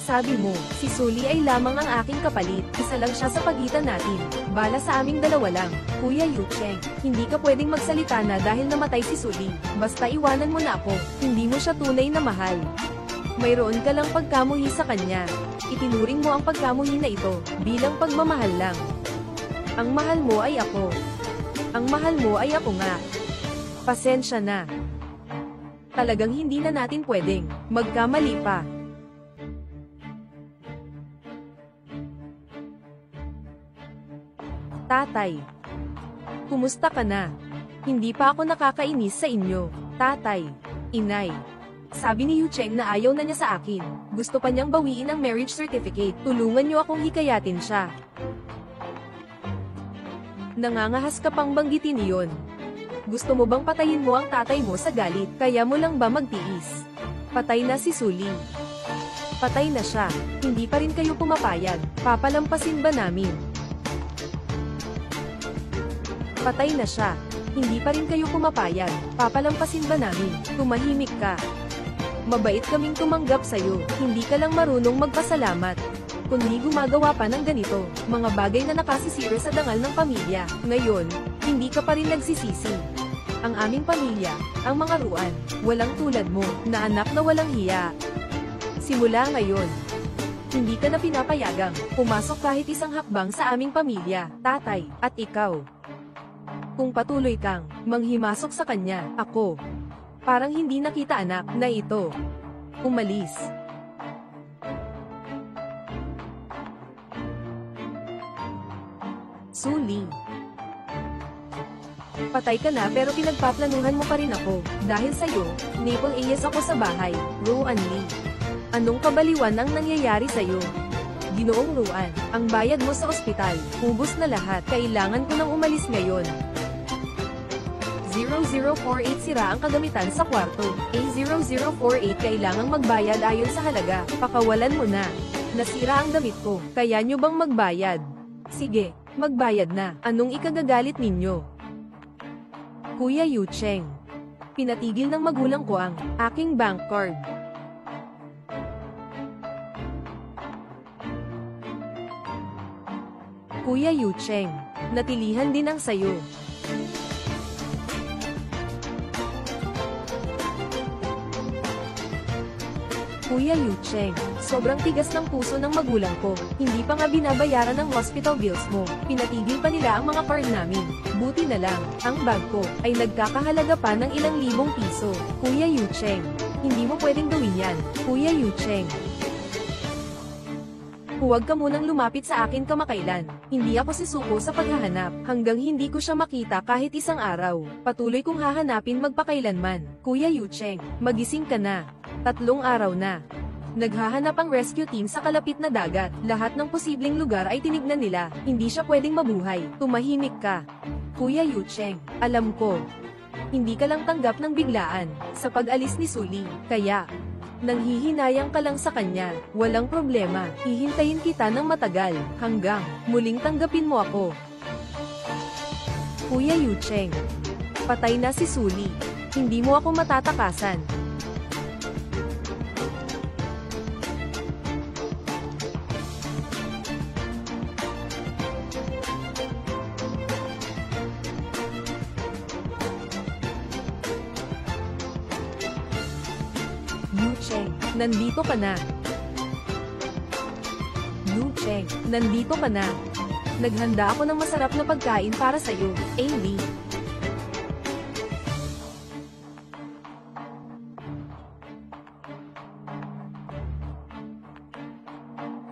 Speaker 1: Sabi mo, si Sully ay lamang ang aking kapalit, isa lang siya sa pagitan natin. Bala sa aming dalawa lang. Kuya Yucheng, hindi ka pwedeng magsalita na dahil namatay si Sully. Basta iwanan mo na ako, hindi mo siya tunay na mahal. Mayroon ka lang pagkamuhi sa kanya. Itinuring mo ang pagkamuhi na ito, bilang pagmamahal lang. Ang mahal mo ay ako. Ang mahal mo ay ako nga. Pasensya na. Talagang hindi na natin pwedeng magkamali pa. Tatay. Kumusta ka na? Hindi pa ako nakakainis sa inyo. Tatay. Inay. Sabi ni Yucheng na ayaw na niya sa akin. Gusto pa niyang bawiin ang marriage certificate. Tulungan niyo akong hikayatin siya. Nangangahas ka pang banggitin iyon. Gusto mo bang patayin mo ang tatay mo sa galit? Kaya mo lang ba magtiis? Patay na si Sully. Patay na siya. Hindi pa rin kayo pumapayag. Papalampasin ba namin? Patay na siya. Hindi pa rin kayo pumapayag. Papalampasin ba namin? Tumahimik ka. Mabait kaming tumanggap sa'yo. Hindi ka lang marunong magpasalamat. Kundi gumagawa pa ng ganito, mga bagay na nakasisira sa dangal ng pamilya. Ngayon, hindi ka pa rin nagsisisi. Ang aming pamilya, ang mga Ruan, walang tulad mo, na anak na walang hiya. Simula ngayon, hindi ka na pinapayagang pumasok kahit isang hakbang sa aming pamilya, tatay, at ikaw. Kung patuloy kang manghimasok sa kanya, ako, parang hindi nakita anak na ito. Umalis. Suli. Patay ka na pero pinagpaplanuhan mo pa rin ako. Dahil sa'yo, Maple AS ako sa bahay, Rowan Lee. Anong kabaliwan ang nangyayari sa'yo? Ginoong Rowan, ang bayad mo sa ospital, ubos na lahat, kailangan ko nang umalis ngayon. 0048 sira ang kagamitan sa kwarto. A0048 kailangang magbayad ayon sa halaga, pakawalan mo na. Nasira ang damit ko, kaya nyo bang magbayad? Sige, magbayad na. Anong ikagagalit ninyo? Kuya Yucheng. Pinatigil ng magulang ko ang aking bank card. Kuya Yucheng, natilihan din ang sayo. Kuya Yucheng, sobrang tigas ng puso ng magulang ko. Hindi pa nga binabayaran ng hospital bills mo. Pinatigil pa nila ang mga card namin. Buti na lang, ang bag ko ay nagkakahalaga pa ng ilang libong piso. Kuya Yucheng, hindi mo pwedeng gawin yan. Kuya Yucheng. Huwag ka munang lumapit sa akin kamakailan. Hindi ako sisuko sa paghahanap, hanggang hindi ko siya makita kahit isang araw. Patuloy kong hahanapin magpakailanman. Kuya Yucheng, magising ka na. 3 araw na. Naghahanap ang rescue team sa kalapit na dagat. Lahat ng posibleng lugar ay tinignan nila. Hindi siya pwedeng mabuhay. Tumahimik ka. Kuya Yucheng, alam ko. Hindi ka lang tanggap ng biglaan sa pag-alis ni Suli. Kaya, nanghihinayang ka lang sa kanya. Walang problema. Hihintayin kita ng matagal. Hanggang muling tanggapin mo ako. Kuya Yucheng, patay na si Suli. Hindi mo ako matatakasan. Yucheng, nandito ka na. Yucheng, nandito ka na. Naghanda ako ng masarap na pagkain para sa'yo, Amy.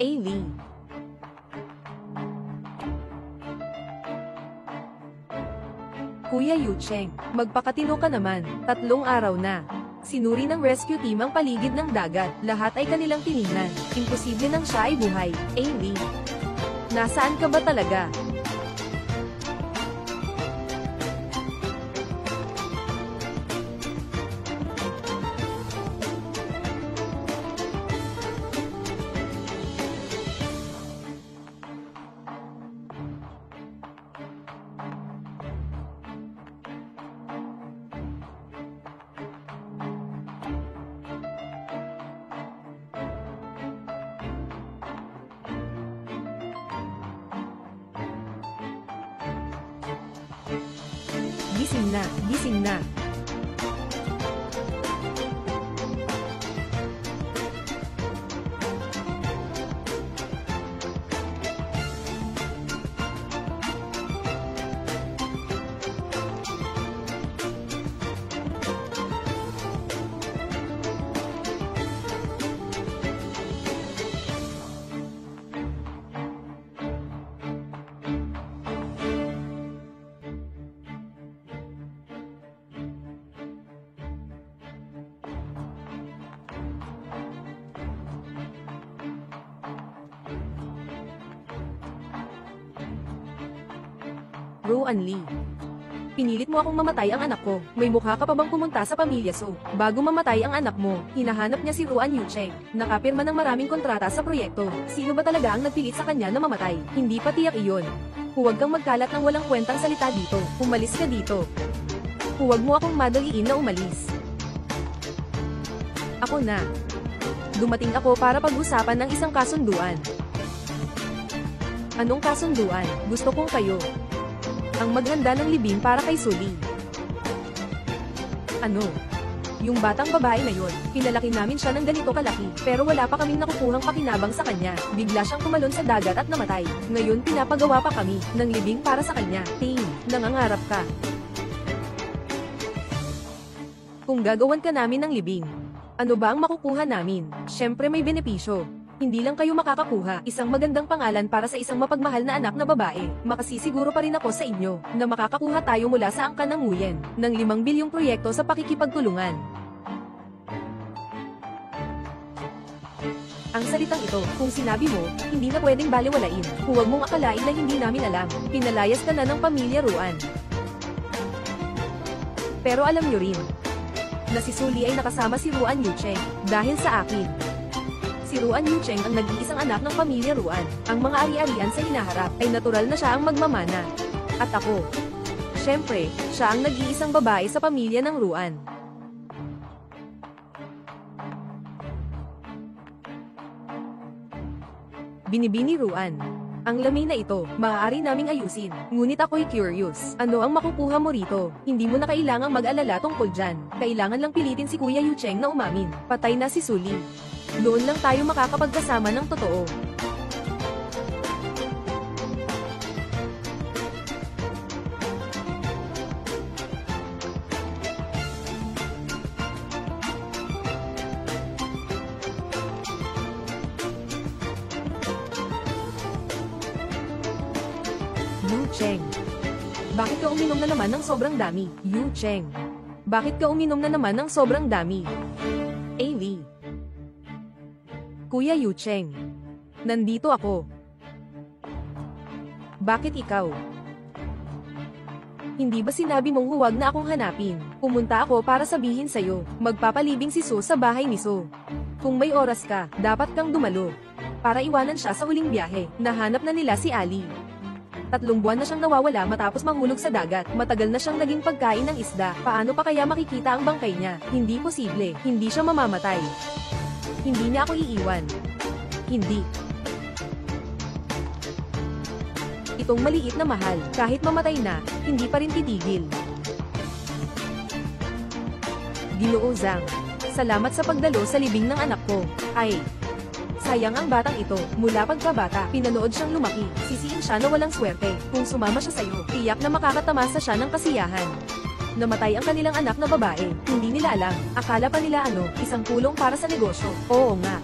Speaker 1: Amy. Kuya Yucheng, magpakatino ka naman. 3 araw na. Sinuri ng rescue team ang paligid ng dagat. Lahat ay kanilang tiningnan. Imposible nang siya ay buhay. Amy. Nasaan ka ba talaga? Gising na, gising na. Rowan Lee. Pinilit mo akong mamatay ang anak ko. May mukha ka pa bang pumunta sa pamilya so? Bago mamatay ang anak mo, hinahanap niya si Rowan Yucheng. Nakapirma ng maraming kontrata sa proyekto. Sino ba talaga ang nagpilit sa kanya na mamatay? Hindi pa tiyak iyon. Huwag kang magkalat ng walang kwentang salita dito. Umalis ka dito. Huwag mo akong madaliin na umalis. Ako na. Dumating ako para pag-usapan ng isang kasunduan. Anong kasunduan? Gusto kong kayo ang maghanda ng libing para kay Suli. Ano? Yung batang babae na yun, pinalaki namin siya ng ganito kalaki, pero wala pa kaming nakukuhang pakinabang sa kanya. Bigla siyang tumalon sa dagat at namatay. Ngayon pinapagawa pa kami ng libing para sa kanya. Ting, nangangarap ka. Kung gagawan ka namin ng libing, ano ba ang makukuha namin? Syempre may benepisyo. Hindi lang kayo makakakuha isang magandang pangalan para sa isang mapagmahal na anak na babae. Makasisiguro pa rin ako sa inyo na makakakuha tayo mula sa angkan ng Nguyen ng 5 bilyong proyekto sa pakikipagtulungan. Ang salitang ito, kung sinabi mo, hindi na pwedeng baliwalain. Huwag mong akalain na hindi namin alam. Pinalayas ka na ng pamilya Ruan. Pero alam nyo rin, na si Sully ay nakasama si Ruan Yucheng. Dahil sa akin, si Ruan Yucheng ang nag-iisang anak ng pamilya Ruan. Ang mga ari-arian sa hinaharap ay natural na siya ang magmamana. At ako, syempre, siya ang nag-iisang babae sa pamilya ng Ruan. Binibini Ruan. Ang lamay na ito, maaari naming ayusin. Ngunit ako'y curious. Ano ang makukuha mo rito? Hindi mo na kailangang mag-alala tungkol dyan. Kailangan lang pilitin si Kuya Yucheng na umamin. Patay na si Sully. Doon lang tayo makakapagkasama ng totoo. Yucheng. Bakit ka uminom na naman ng sobrang dami? Yucheng. Bakit ka uminom na naman ng sobrang dami? Ailey. Kuya Yucheng. Nandito ako. Bakit ikaw? Hindi ba sinabi mong huwag na akong hanapin? Pumunta ako para sabihin sa'yo, magpapalibing si So sa bahay ni So. Kung may oras ka, dapat kang dumalo. Para iwanan siya sa huling biyahe, nahanap na nila si Ali. 3 buwan na siyang nawawala matapos mahulog sa dagat. Matagal na siyang naging pagkain ng isda. Paano pa kaya makikita ang bangkay niya? Hindi posible. Hindi siya mamamatay. Hindi niya ako iiwan. Hindi. Itong maliit na mahal, kahit mamatay na, hindi pa rin titigil. Ginoo Zhang, salamat sa pagdalo sa libing ng anak ko. Ay, sayang ang batang ito. Mula pagkabata, pinanood siyang lumaki. Sisiin siya na walang swerte. Kung sumama siya sa'yo, tiyak na makakatamasa siya ng kasiyahan. Namatay ang kanilang anak na babae. Hindi nila alam. Akala pa nila isang tulong para sa negosyo. Oo nga.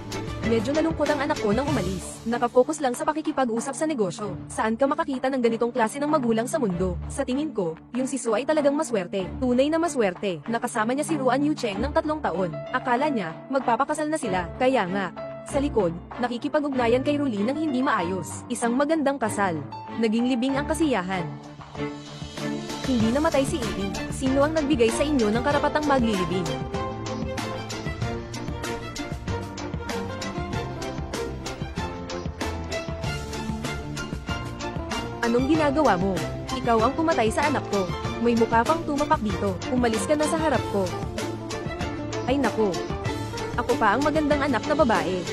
Speaker 1: Medyo nalungkot ang anak ko nang umalis. Nakafocus lang sa pakikipag-usap sa negosyo. Saan ka makakita ng ganitong klase ng magulang sa mundo? Sa tingin ko, yung si So ay talagang maswerte. Tunay na maswerte. Nakasama niya si Ruan Yucheng ng 3 taon. Akala niya, magpapakasal na sila. Kaya nga, sa likod, nakikipag-ugnayan kay Ruly ng hindi maayos. Isang magandang kasal. Naging libing ang kasiyahan. Hindi namatay si Amy. Sino ang nagbigay sa inyo ng karapatang maglilibing? Anong ginagawa mo? Ikaw ang pumatay sa anak ko. May mukha pang tumapak dito. Umalis ka na sa harap ko. Ay nako. Ako pa ang magandang anak na babae.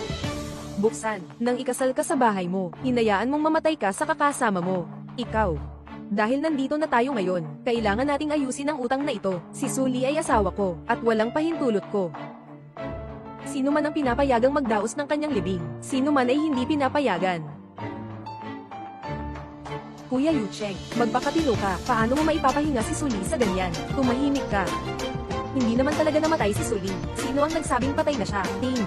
Speaker 1: Buksan, nang ikasal ka sa bahay mo, hinayaan mong mamatay ka sa kakasama mo. Ikaw. Dahil nandito na tayo ngayon, kailangan nating ayusin ang utang na ito. Si Sully ay asawa ko, at walang pahintulot ko. Sino man ang pinapayagang magdaos ng kanyang libing, sino man ay hindi pinapayagan. Kuya Yucheng, magpakatino ka, paano mo maipapahinga si Sully sa ganyan? Tumahimik ka. Hindi naman talaga namatay si Sully. Sino ang nagsabing patay na siya? Ting.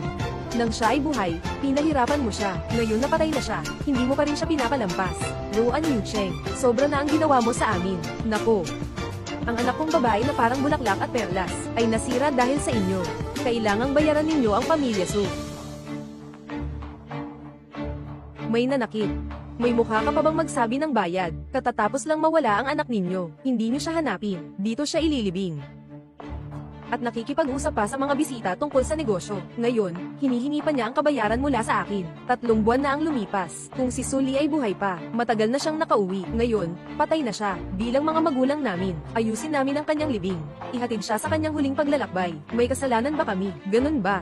Speaker 1: Nang siya ay buhay, pinahirapan mo siya. Ngayon napatay na siya, hindi mo pa rin siya pinapalampas. Ruan Yucheng, sobra na ang ginawa mo sa amin. Nako. Ang anak kong babae na parang bulaklak at perlas, ay nasira dahil sa inyo. Kailangang bayaran ninyo ang pamilya Su. May nanakit. May mukha ka pa bang magsabi ng bayad? Katatapos lang mawala ang anak ninyo. Hindi niyo siya hanapin. Dito siya ililibing. At nakikipag-usap pa sa mga bisita tungkol sa negosyo. Ngayon, hinihingi pa niya ang kabayaran mula sa akin. 3 buwan na ang lumipas. Kung si Sully ay buhay pa, matagal na siyang nakauwi. Ngayon, patay na siya. Bilang mga magulang namin, ayusin namin ang kanyang libing. Ihatid siya sa kanyang huling paglalakbay. May kasalanan ba kami? Ganun ba?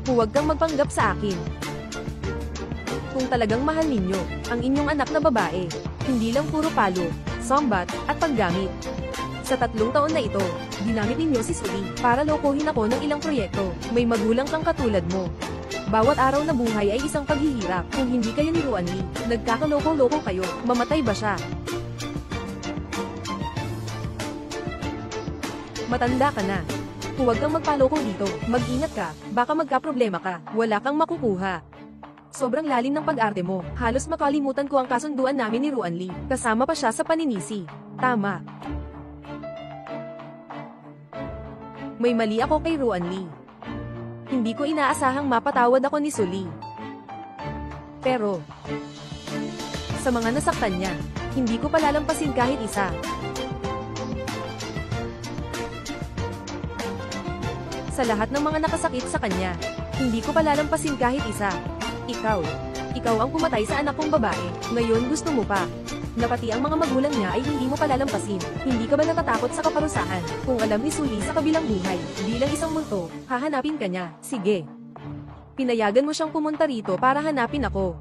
Speaker 1: Huwag kang magpanggap sa akin. Kung talagang mahal ninyo ang inyong anak na babae, hindi lang puro palo, sambat, at paggamit. Sa 3 taon na ito, ginamit ninyo si Suli para lokohin ako ng ilang proyekto. May magulang kang katulad mo. Bawat araw na buhay ay isang paghihirap. Kung hindi kayo ni Ruan Lee, nagkakaloko-loko kayo, mamatay ba siya? Matanda ka na. Huwag kang magpaloko dito, mag-ingat ka, baka magka-problema ka, wala kang makukuha. Sobrang lalim ng pag-arte mo, halos makalimutan ko ang kasunduan namin ni Ruan Lee, kasama pa siya sa paninisi. Tama. May mali ako kay Ruan Lee. Hindi ko inaasahang mapatawad ako ni Suli. Pero, sa mga nasaktan niya, hindi ko palalampasin kahit isa. Sa lahat ng mga nakasakit sa kanya, hindi ko palalampasin kahit isa. Ikaw ang pumatay sa anak kong babae, ngayon gusto mo pa. Na pati ang mga magulang niya ay hindi mo palalampasin. Hindi ka ba natatakot sa kaparusahan? Kung alam ni Suli sa kabilang buhay, bilang isang multo, hahanapin ka niya. Sige. Pinayagan mo siyang pumunta rito para hanapin ako.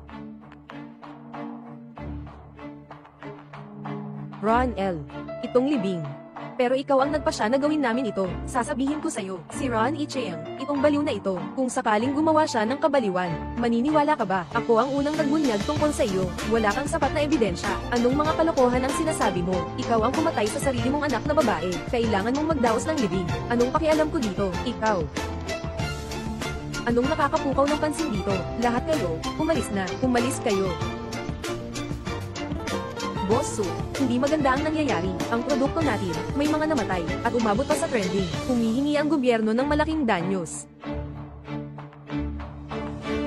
Speaker 1: Ron L. Itong libing. Pero ikaw ang nagpasya na gawin namin ito. Sasabihin ko sa'yo, si Ron E. Cheung, itong baliw na ito, kung sakaling gumawa siya ng kabaliwan, maniniwala ka ba? Ako ang unang nagbunyag tungkol sa iyo. Wala kang sapat na ebidensya. Anong mga kalokohan ang sinasabi mo? Ikaw ang pumatay sa sarili mong anak na babae. Kailangan mong magdaos ng libing. Anong pakialam ko dito? Ikaw. Anong nakakapukaw ng pansin dito? Lahat kayo, umalis na. Umalis kayo. Boss Su, hindi maganda ang nangyayari. Ang produkto natin, may mga namatay, at umabot pa sa trending. Humihingi ang gobyerno ng malaking danyos.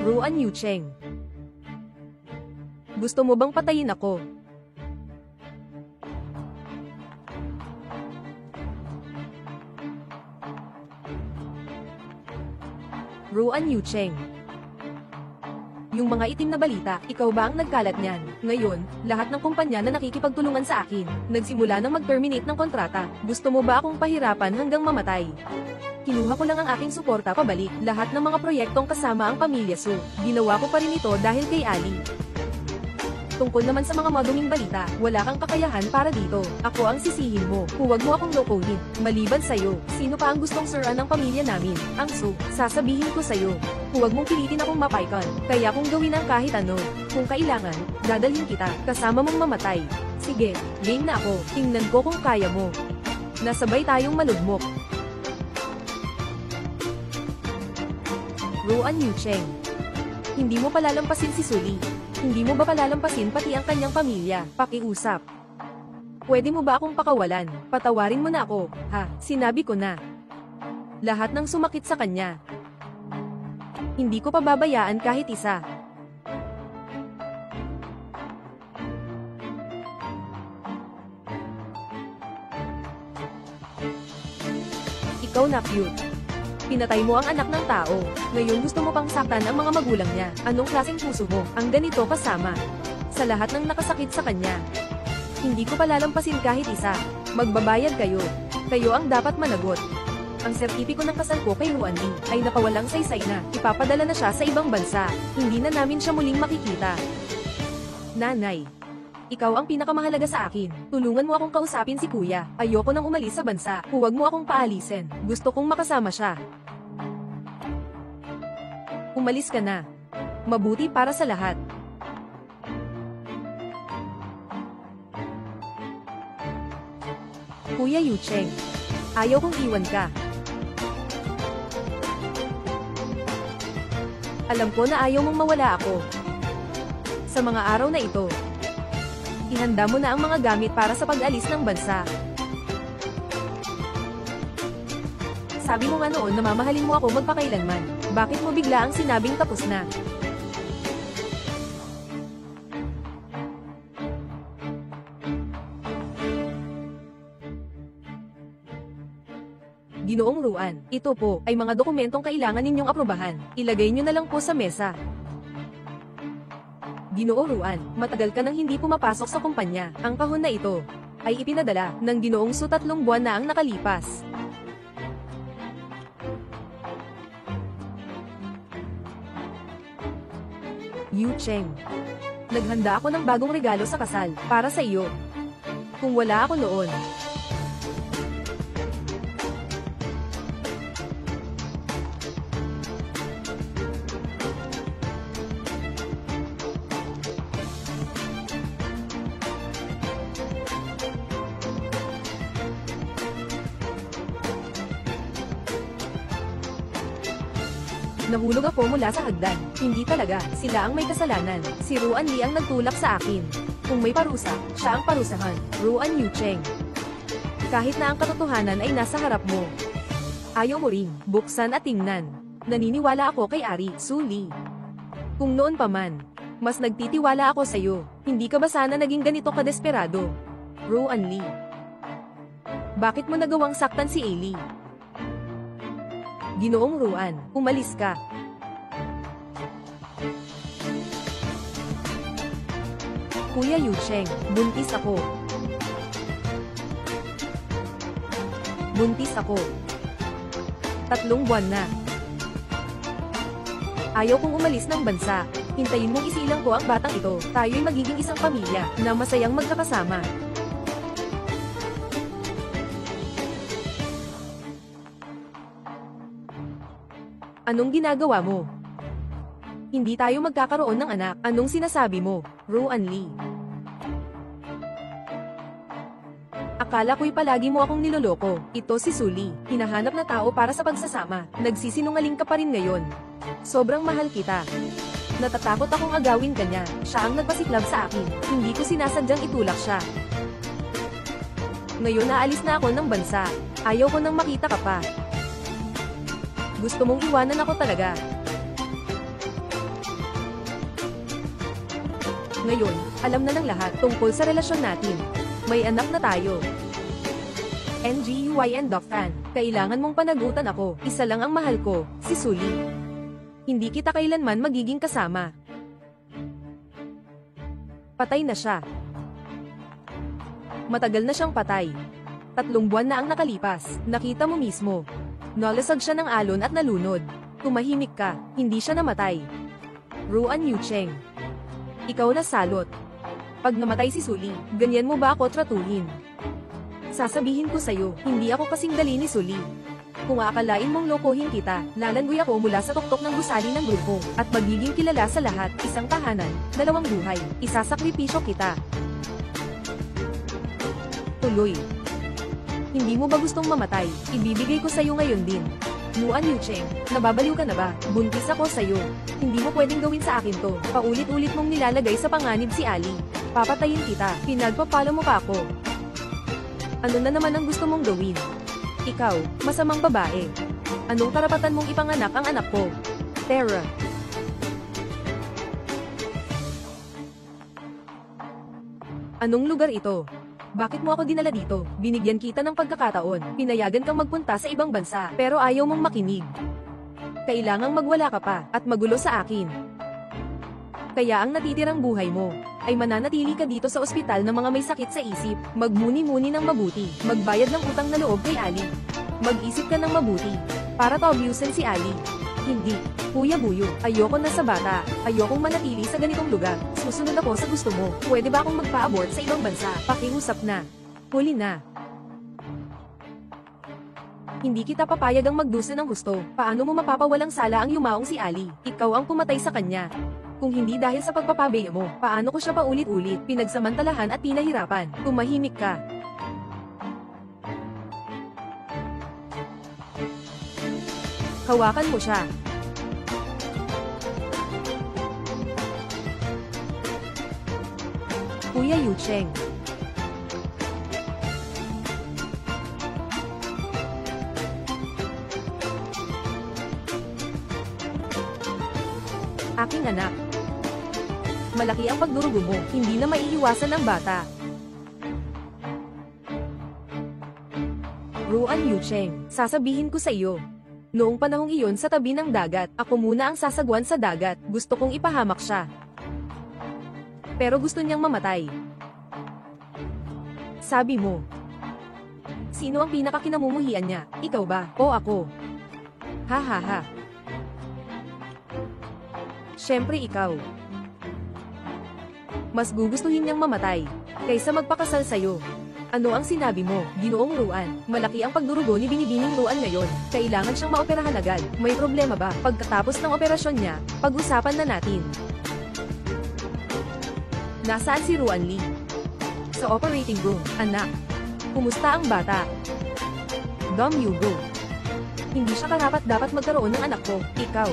Speaker 1: Ruan Yucheng. Gusto mo bang patayin ako? Ruan Yucheng. Yung mga itim na balita, ikaw ba ang nagkalat niyan? Ngayon, lahat ng kumpanya na nakikipagtulungan sa akin, nagsimula ng mag-terminate ng kontrata. Gusto mo ba akong pahirapan hanggang mamatay? Kinuha ko lang ang aking suporta pabalik, lahat ng mga proyektong kasama ang pamilya Su. Ginawa ko pa rin ito dahil kay Ali. Tungkol naman sa mga maduming balita, wala kang kakayahan para dito. Ako ang sisihin mo. Huwag mo akong lokohin. Maliban sa'yo, sino pa ang gustong suran ng pamilya namin? Ang Su. Sasabihin ko sa'yo. Huwag mong pilitin akong mapaykan. Kaya kung gawin ang kahit ano, kung kailangan, dadalhin kita, kasama mong mamatay. Sige, game na ako. Tingnan ko kung kaya mo. Nasabay tayong malugmok. Ruan Yucheng. Hindi mo palalampasin si Suli. Hindi mo ba palalampasin pati ang kanyang pamilya? Pakiusap. Pwede mo ba akong pakawalan? Patawarin mo na ako, ha? Sinabi ko na. Lahat ng sumakit sa kanya. Hindi ko pababayaan kahit isa. Ikaw na cute. Pinatay mo ang anak ng tao. Ngayon gusto mo pang saktan ang mga magulang niya. Anong klaseng puso mo? Ang ganito kasama. Sa lahat ng nakasakit sa kanya. Hindi ko palalampasin kahit isa. Magbabayad kayo. Kayo ang dapat managot. Ang sertipiko ng kasal ko kay Ruan Lee ay napawalang saysay na. Ipapadala na siya sa ibang bansa. Hindi na namin siya muling makikita. Nanay. Ikaw ang pinakamahalaga sa akin. Tulungan mo akong kausapin si Kuya. Ayoko nang umalis sa bansa. Huwag mo akong paalisin. Gusto kong makasama siya. Umalis ka na. Mabuti para sa lahat. Kuya Yucheng. Ayaw kong iwan ka. Alam ko na ayaw mong mawala ako. Sa mga araw na ito, ihanda mo na ang mga gamit para sa pag-alis ng bansa. Sabi mo nga noon na mamahalin mo ako magpakailanman. Bakit mo bigla ang sinabing tapos na? Ginoong Ruan, ito po ay mga dokumentong kailangan ninyong aprobahan. Ilagay nyo na lang po sa mesa. Ginoo Ruan, matagal ka nang hindi pumapasok sa kumpanya. Ang kahon na ito ay ipinadala ng Ginoong Su 3 buwan na ang nakalipas. Yu Cheng. Naghanda ako ng bagong regalo sa kasal, para sa iyo. Kung wala ako noon, nahulog ako mula sa hagdan. Hindi talaga, sila ang may kasalanan. Si Ruan Li ang nagtulak sa akin. Kung may parusa, siya ang parusahan. Ruan Yu Cheng. Kahit na ang katotohanan ay nasa harap mo, ayaw mo ring buksan at tingnan. Naniniwala ako kay Ari, Su Li. Kung noon pa man, mas nagtitiwala ako sa'yo. Hindi ka ba sana naging ganito kadesperado? Ruan Li. Bakit mo nagawang saktan si Eli? Ginoong Ruan, umalis ka. Kuya Yu Cheng, buntis ako. Buntis ako. 3 buwan na. Ayaw kong umalis ng bansa. Hintayin mong isilang ko ang batang ito. Tayo'y magiging isang pamilya na masayang magkakasama. Anong ginagawa mo? Hindi tayo magkakaroon ng anak. Anong sinasabi mo, Ruan Li? Akala ko'y palagi mo akong niloloko. Ito si Su Li, hinahanap na tao para sa pagsasama. Nagsisinungaling ka pa rin ngayon. Sobrang mahal kita. Natatakot akong agawin ka niya. Siya ang nagpasiklab sa akin. Hindi ko sinasadyang itulak siya. Ngayon naalis na ako ng bansa. Ayaw ko nang makita ka pa. Gusto mong iwanan ako talaga. Ngayon, alam na ng lahat tungkol sa relasyon natin. May anak na tayo. NGUYN Doktan, kailangan mong panagutan ako. Isa lang ang mahal ko, si Su Li. Hindi kita kailanman magiging kasama. Patay na siya. Matagal na siyang patay. 3 buwan na ang nakalipas, nakita mo mismo. Nalasag siya ng alon at nalunod. Tumahimik ka, hindi siya namatay. Ruan Yu Cheng. Ikaw na salot. Pag namatay si Su Li, ganyan mo ba ako tratuhin? Sasabihin ko sa'yo, hindi ako kasing dali ni Su Li. Kung aakalain mong lokohin kita, lalangoy ako mula sa tuktok ng gusali ng grupo, at magiging kilala sa lahat, isang tahanan, 2 buhay, isasakripisyo kita. Tuloy. Hindi mo ba gustong mamatay? Ibibigay ko sa'yo ngayon din. Ruan Yu Cheng, nababaliw ka na ba? Buntis ako sa'yo. Hindi mo pwedeng gawin sa akin to. Paulit-ulit mong nilalagay sa panganib si Ali. Papatayin kita. Pinagpapalo mo pa ako. Ano na naman ang gusto mong gawin? Ikaw, masamang babae. Anong karapatan mong ipanganak ang anak ko? Terra. Anong lugar ito? Bakit mo ako dinala dito? Binigyan kita ng pagkakataon. Pinayagan kang magpunta sa ibang bansa, pero ayaw mong makinig. Kailangang magwala ka pa, at magulo sa akin. Kaya ang natitirang buhay mo, ay mananatili ka dito sa ospital ng mga may sakit sa isip. Magmuni-muni ng mabuti. Magbayad ng utang na loob kay Ali. Mag-isip ka ng mabuti. Para to-abusen si Ali. Hindi. Kuya Buyo, ayoko na sa bata. Ayokong manatili sa ganitong lugar. Susunod ako sa gusto mo. Pwede ba akong magpa-abort sa ibang bansa? Pakiusap na. Huli na. Hindi kita papayag ang magdusa ng gusto. Paano mo mapapawalang sala ang yumaong si Ali? Ikaw ang pumatay sa kanya. Kung hindi dahil sa pagpapabeya mo, paano ko siya paulit-ulit, pinagsamantalahan at pinahirapan? Tumahimik ka. Hawakan mo siya. Kuya Yu Cheng. Aking anak. Malaki ang pagdurugo mo, hindi na maiiwasan ng bata. Ruan Yu Cheng, sasabihin ko sa iyo. Noong panahong iyon sa tabi ng dagat, ako muna ang sasagwan sa dagat, gusto kong ipahamak siya. Pero gusto niyang mamatay. Sabi mo. Sino ang pinakakinamumuhian niya? Ikaw ba, o ako? Ha ha ha. Siyempre ikaw. Mas gugustuhin niyang mamatay kaysa magpakasal sa'yo. Ano ang sinabi mo, Ginoong Ruan? Malaki ang pagdurugo ni Binibining Ruan ngayon. Kailangan siyang maoperahan agad. May problema ba? Pagkatapos ng operasyon niya, pag-usapan na natin. Nasaan si Ruan Lee? Sa operating room, anak. Kumusta ang bata? Dom Yugo. Hindi siya karapat-dapat magkaroon ng anak ko, ikaw.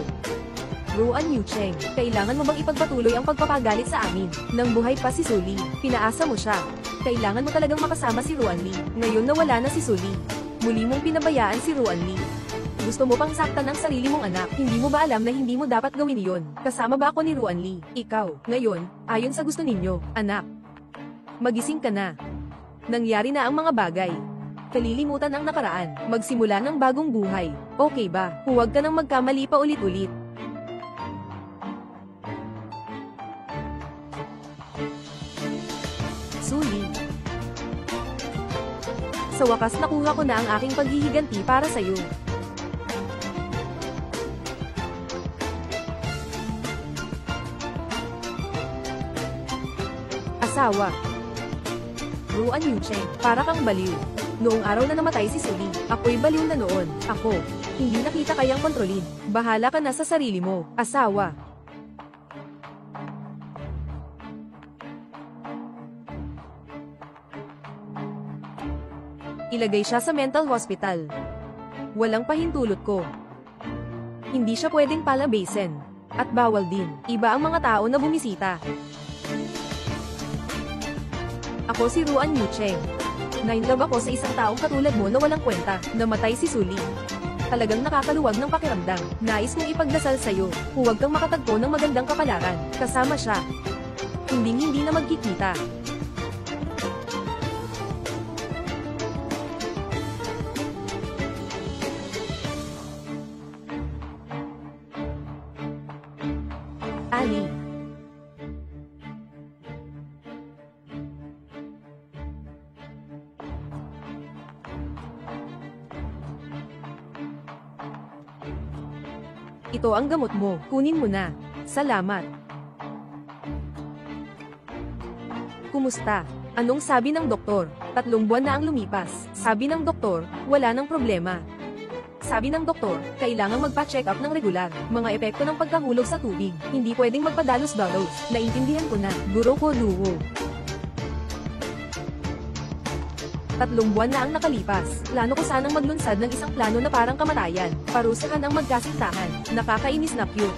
Speaker 1: Ruan Yucheng, kailangan mo bang ipagpatuloy ang pagpapagalit sa amin? Nang buhay pa si Suli, pinaasa mo siya. Kailangan mo talagang makasama si Ruan Lee. Ngayon na wala na si Suli, muli mong pinabayaan si Ruan Lee. Gusto mo pang saktan ang sarili mong anak, hindi mo ba alam na hindi mo dapat gawin iyon? Kasama ba ako ni Ruan Lee? Ikaw, ngayon, ayon sa gusto ninyo, anak. Magising ka na. Nangyari na ang mga bagay. Kalilimutan ang nakaraan, magsimula ng bagong buhay. Okay ba? Huwag ka nang magkamali pa ulit-ulit. Suli. Sa wakas nakuha ko na ang aking paghihiganti para sa'yo. Asawa. Ruan Yucheng, para kang baliw. Noong araw na namatay si Suli, ako'y baliw na noon. Ako, hindi nakita kayang kontrolin. Bahala ka na sa sarili mo, asawa. Ilagay siya sa mental hospital. Walang pahintulot ko. Hindi siya pwedeng palabasin. At bawal din. Iba ang mga tao na bumisita. Ako si Ruan Yucheng. Nainlove ako sa isang taong katulad mo na walang kwenta. Namatay si Suli. Talagang nakakaluwag ng pakiramdam. Nais kong ipagdasal sa'yo. Huwag kang makatagpo ng magandang kapalaran. Kasama siya. Hindi na magkikita. Ali. Ito ang gamot mo, kunin mo na. Salamat. Kumusta? Anong sabi ng doktor? 3 buwan na ang lumipas. Sabi ng doktor, wala nang problema. Sabi ng doktor, kailangang magpa-check up ng regular. Mga epekto ng pagkahulog sa tubig. Hindi pwedeng magpadalos-dalos. Naintindihan ko na. Guro ko luwo. 3 buwan na ang nakalipas. Plano ko sanang maglunsad ng isang plano na parang kamatayan. Parusahan ang magkasintahan. Nakakainis na cute.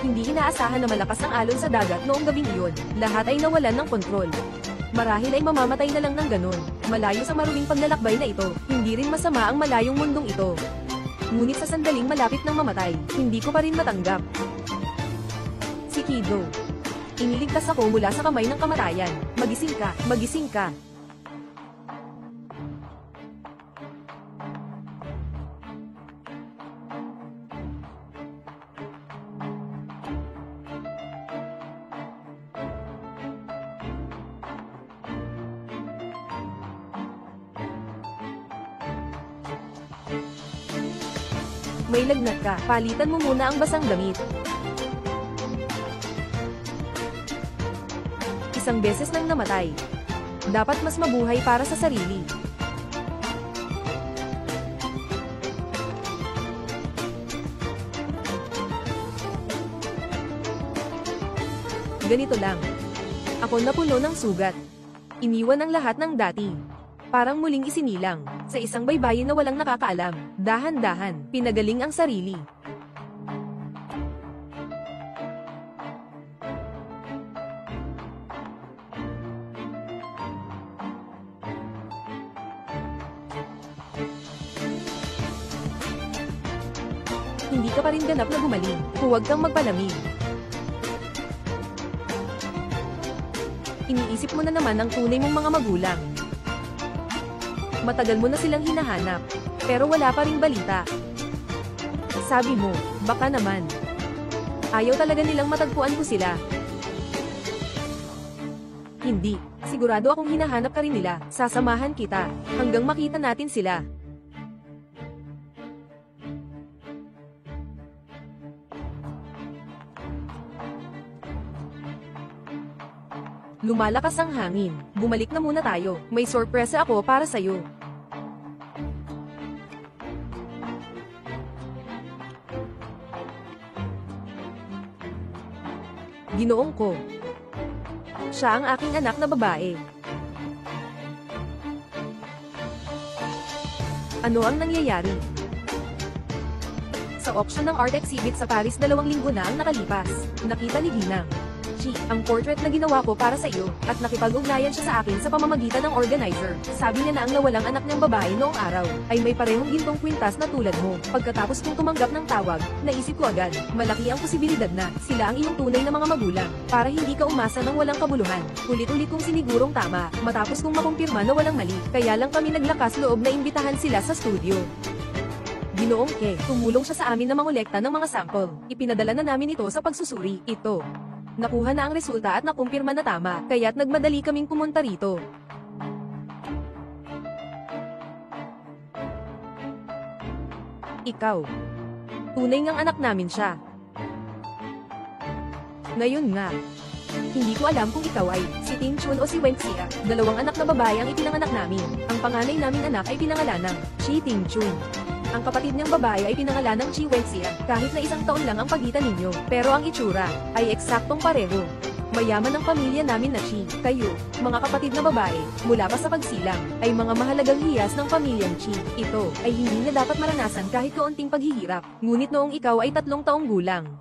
Speaker 1: Hindi inaasahan na malakas ang alon sa dagat noong gabing iyon. Lahat ay nawalan ng kontrol. Marahil ay mamamatay na lang ng ganon. Malayo sa maruming paglalakbay na ito. Hindi rin masama ang malayong mundong ito. Ngunit sa sandaling malapit ng mamatay, hindi ko pa rin matanggap. Si Kido. Iniligtas ako mula sa kamay ng kamatayan. Magising ka, magising ka. May lagnat ka, palitan mo muna ang basang damit. Isang beses nang namatay. Dapat mas mabuhay para sa sarili. Ganito lang. Ako napuno ng sugat. Iniwan ang lahat ng dati. Parang muling isinilang, sa isang baybayin na walang nakakaalam. Dahan-dahan, pinagaling ang sarili. Hindi ka pa rin ganap na gumaling, huwag kang magpalamig. Iniisip mo na naman ang tunay mong mga magulang. Matagal mo na silang hinahanap, pero wala pa ring balita. Sabi mo, baka naman. Ayaw talaga nilang matagpuan ko sila. Hindi, sigurado akong hinahanap ka rin nila. Sasamahan kita, hanggang makita natin sila. Lumalakas ang hangin. Bumalik na muna tayo. May sorpresa ako para sa'yo. Ginoong ko. Siya ang aking anak na babae. Ano ang nangyayari? Sa auction ng art exhibit sa Paris 2 linggo na ang nakalipas, nakita ni Ginang Chi ang portrait na ginawa ko para sa iyo, at nakipag-ugnayan siya sa akin sa pamamagitan ng organizer. Sabi niya na ang nawalang anak niyang babae noong araw ay may parehong gintong kwintas na tulad mo. Pagkatapos kong tumanggap ng tawag, naisip ko agad, malaki ang posibilidad na sila ang iyong tunay na mga magulang, para hindi ka umasa ng walang kabuluhan. Ulit-ulit kong sinigurong tama, matapos kong makumpirma na walang mali, kaya lang kami naglakas loob na imbitahan sila sa studio. Ginoong Ke, tumulong siya sa amin na mangolekta ng mga sample. Ipinadala na namin ito sa pagsusuri. Ito. Nakuha na ang resulta at nakumpirma na tama, kaya't nagmadali kaming pumunta rito. Ikaw. Tunay ngang anak namin siya. Ngayon nga. Hindi ko alam kung ikaw ay si Ting Chun o si Wen Xia. Dalawang anak na babae ang ipinanganak namin. Ang panganay naming anak ay pinangalan ng Chi Ting Chun. Ang kapatid niyang babae ay pinangalan ng Chi Wenxia, kahit na 1 taon lang ang pagitan ninyo, pero ang itsura ay eksaktong pareho. Mayaman ang pamilya namin na Chi. Kayo, mga kapatid na babae, mula pa sa pagsilang, ay mga mahalagang hiyas ng pamilyang Chi. Ito ay hindi niya dapat maranasan kahit kaunting paghihirap. Ngunit noong ikaw ay 3 taong gulang,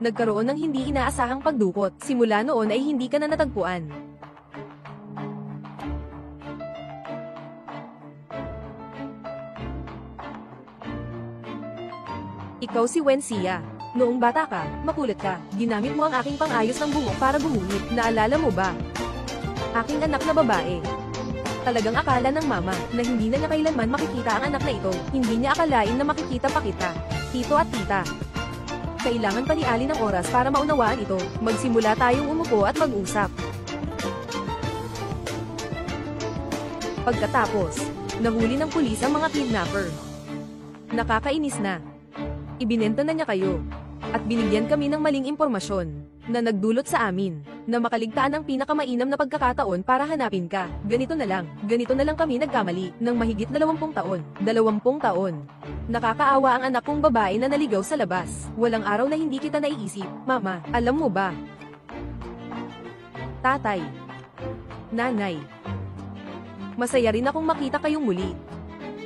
Speaker 1: nagkaroon ng hindi inaasahang pagdukot. Simula noon ay hindi ka na natagpuan. Ikaw si Wen Xia. Noong bata ka, makulit ka. Ginamit mo ang aking pang-ayos ng buhok para gumunit. Naalala mo ba? Aking anak na babae. Talagang akala ng mama na hindi na niya kailanman makikita ang anak na ito. Hindi niya akalain na makikita pa kita, tito at tita. Kailangan pa ni Ali ng oras para maunawaan ito. Magsimula tayong umupo at mag-usap. Pagkatapos, nahuli ng pulis ang mga kidnapper. Nakakainis na. Ibinenta na niya kayo. At binigyan kami ng maling impormasyon na nagdulot sa amin na makaligtaan ang pinakamainam na pagkakataon para hanapin ka. Ganito na lang kami nagkamali ng mahigit 20 taon. 20 taon. Nakakaawa ang anak kong babae na naligaw sa labas. Walang araw na hindi kita naiisip. Mama, alam mo ba? Tatay. Nanay. Masaya rin akong makita kayong muli.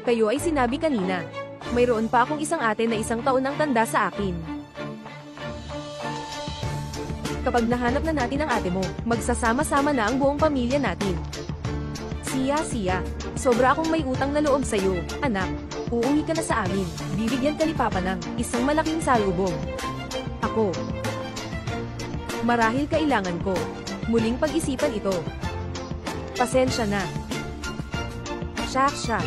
Speaker 1: Kayo ay sinabi kanina. Mayroon pa akong isang ate na 1 taon ang tanda sa akin. Kapag nahanap na natin ang ate mo, magsasama-sama na ang buong pamilya natin. Siya, sobra akong may utang na loob sa'yo, anak. Uuwi ka na sa amin, bibigyan ka ni Papa ng isang malaking salubong. Ako. Marahil kailangan ko muling pag-isipan ito. Pasensya na. Siya.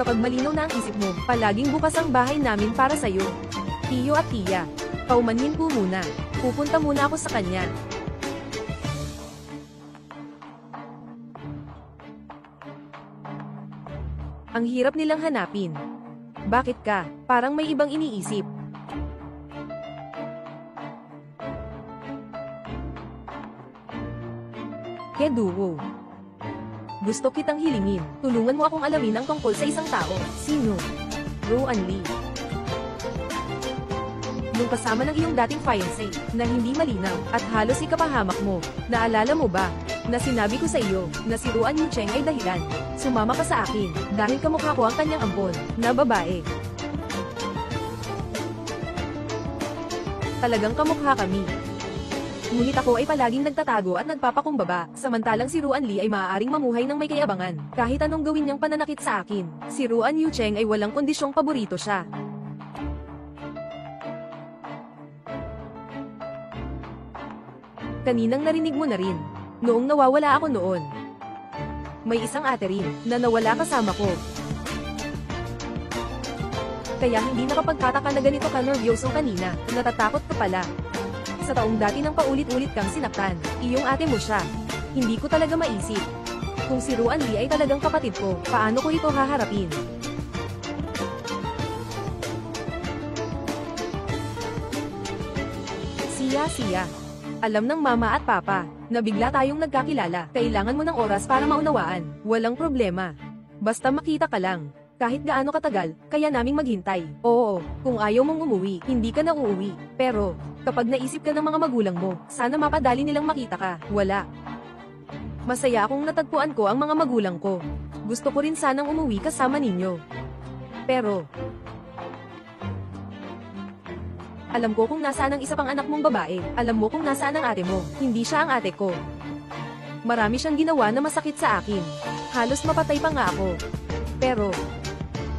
Speaker 1: Kapag malinaw na ang isip mo, palaging bukas ang bahay namin para sa'yo. Tiyo at tiya, paumanhin po muna. Pupunta muna ako sa kanya. Ang hirap nilang hanapin. Bakit ka? Parang may ibang iniisip. Keduo. Gusto kitang hilingin. Tulungan mo akong alamin ang tungkol sa isang tao. Sino? Ruan Lee. Nung kasama ng iyong dating fiancé, na hindi malinaw, at halos ikapahamak mo. Naalala mo ba, na sinabi ko sa iyo, na si Ruan Yucheng ay dahilan. Sumama ka sa akin, dahil kamukha ko ang kanyang ampon, na babae. Talagang kamukha kami. Ngunit ako ay palaging nagtatago at nagpapakumbaba, samantalang si Ruan Lee ay maaaring mamuhay ng may kayabangan. Kahit anong gawin niyang pananakit sa akin, si Ruan Yucheng ay walang kondisyong paborito siya. Kaninang narinig mo na rin, noong nawawala ako noon. May isang ate rin, na nawala kasama ko. Kaya hindi nakapagtataka na ganito ka nervyoso kanina, natatakot ka pala. Sa taong dati nang paulit-ulit kang sinaktan, iyong ate mo siya. Hindi ko talaga maisip. Kung si Ruan Lee ay talagang kapatid ko, paano ko ito haharapin? Siya. Alam ng mama at papa na bigla tayong nagkakilala. Kailangan mo ng oras para maunawaan. Walang problema. Basta makita ka lang. Kahit gaano katagal, kaya naming maghintay. Oo, kung ayaw mong umuwi, hindi ka na uuwi. Pero, kapag naisip ka ng mga magulang mo, sana mapadali nilang makita ka. Wala. Masaya akong natagpuan ko ang mga magulang ko. Gusto ko rin sanang umuwi kasama ninyo. Pero, alam ko kung nasaan ang isa pang anak mong babae. Alam mo kung nasaan ang ate mo. Hindi siya ang ate ko. Marami siyang ginawa na masakit sa akin. Halos mapatay pa nga ako. Pero,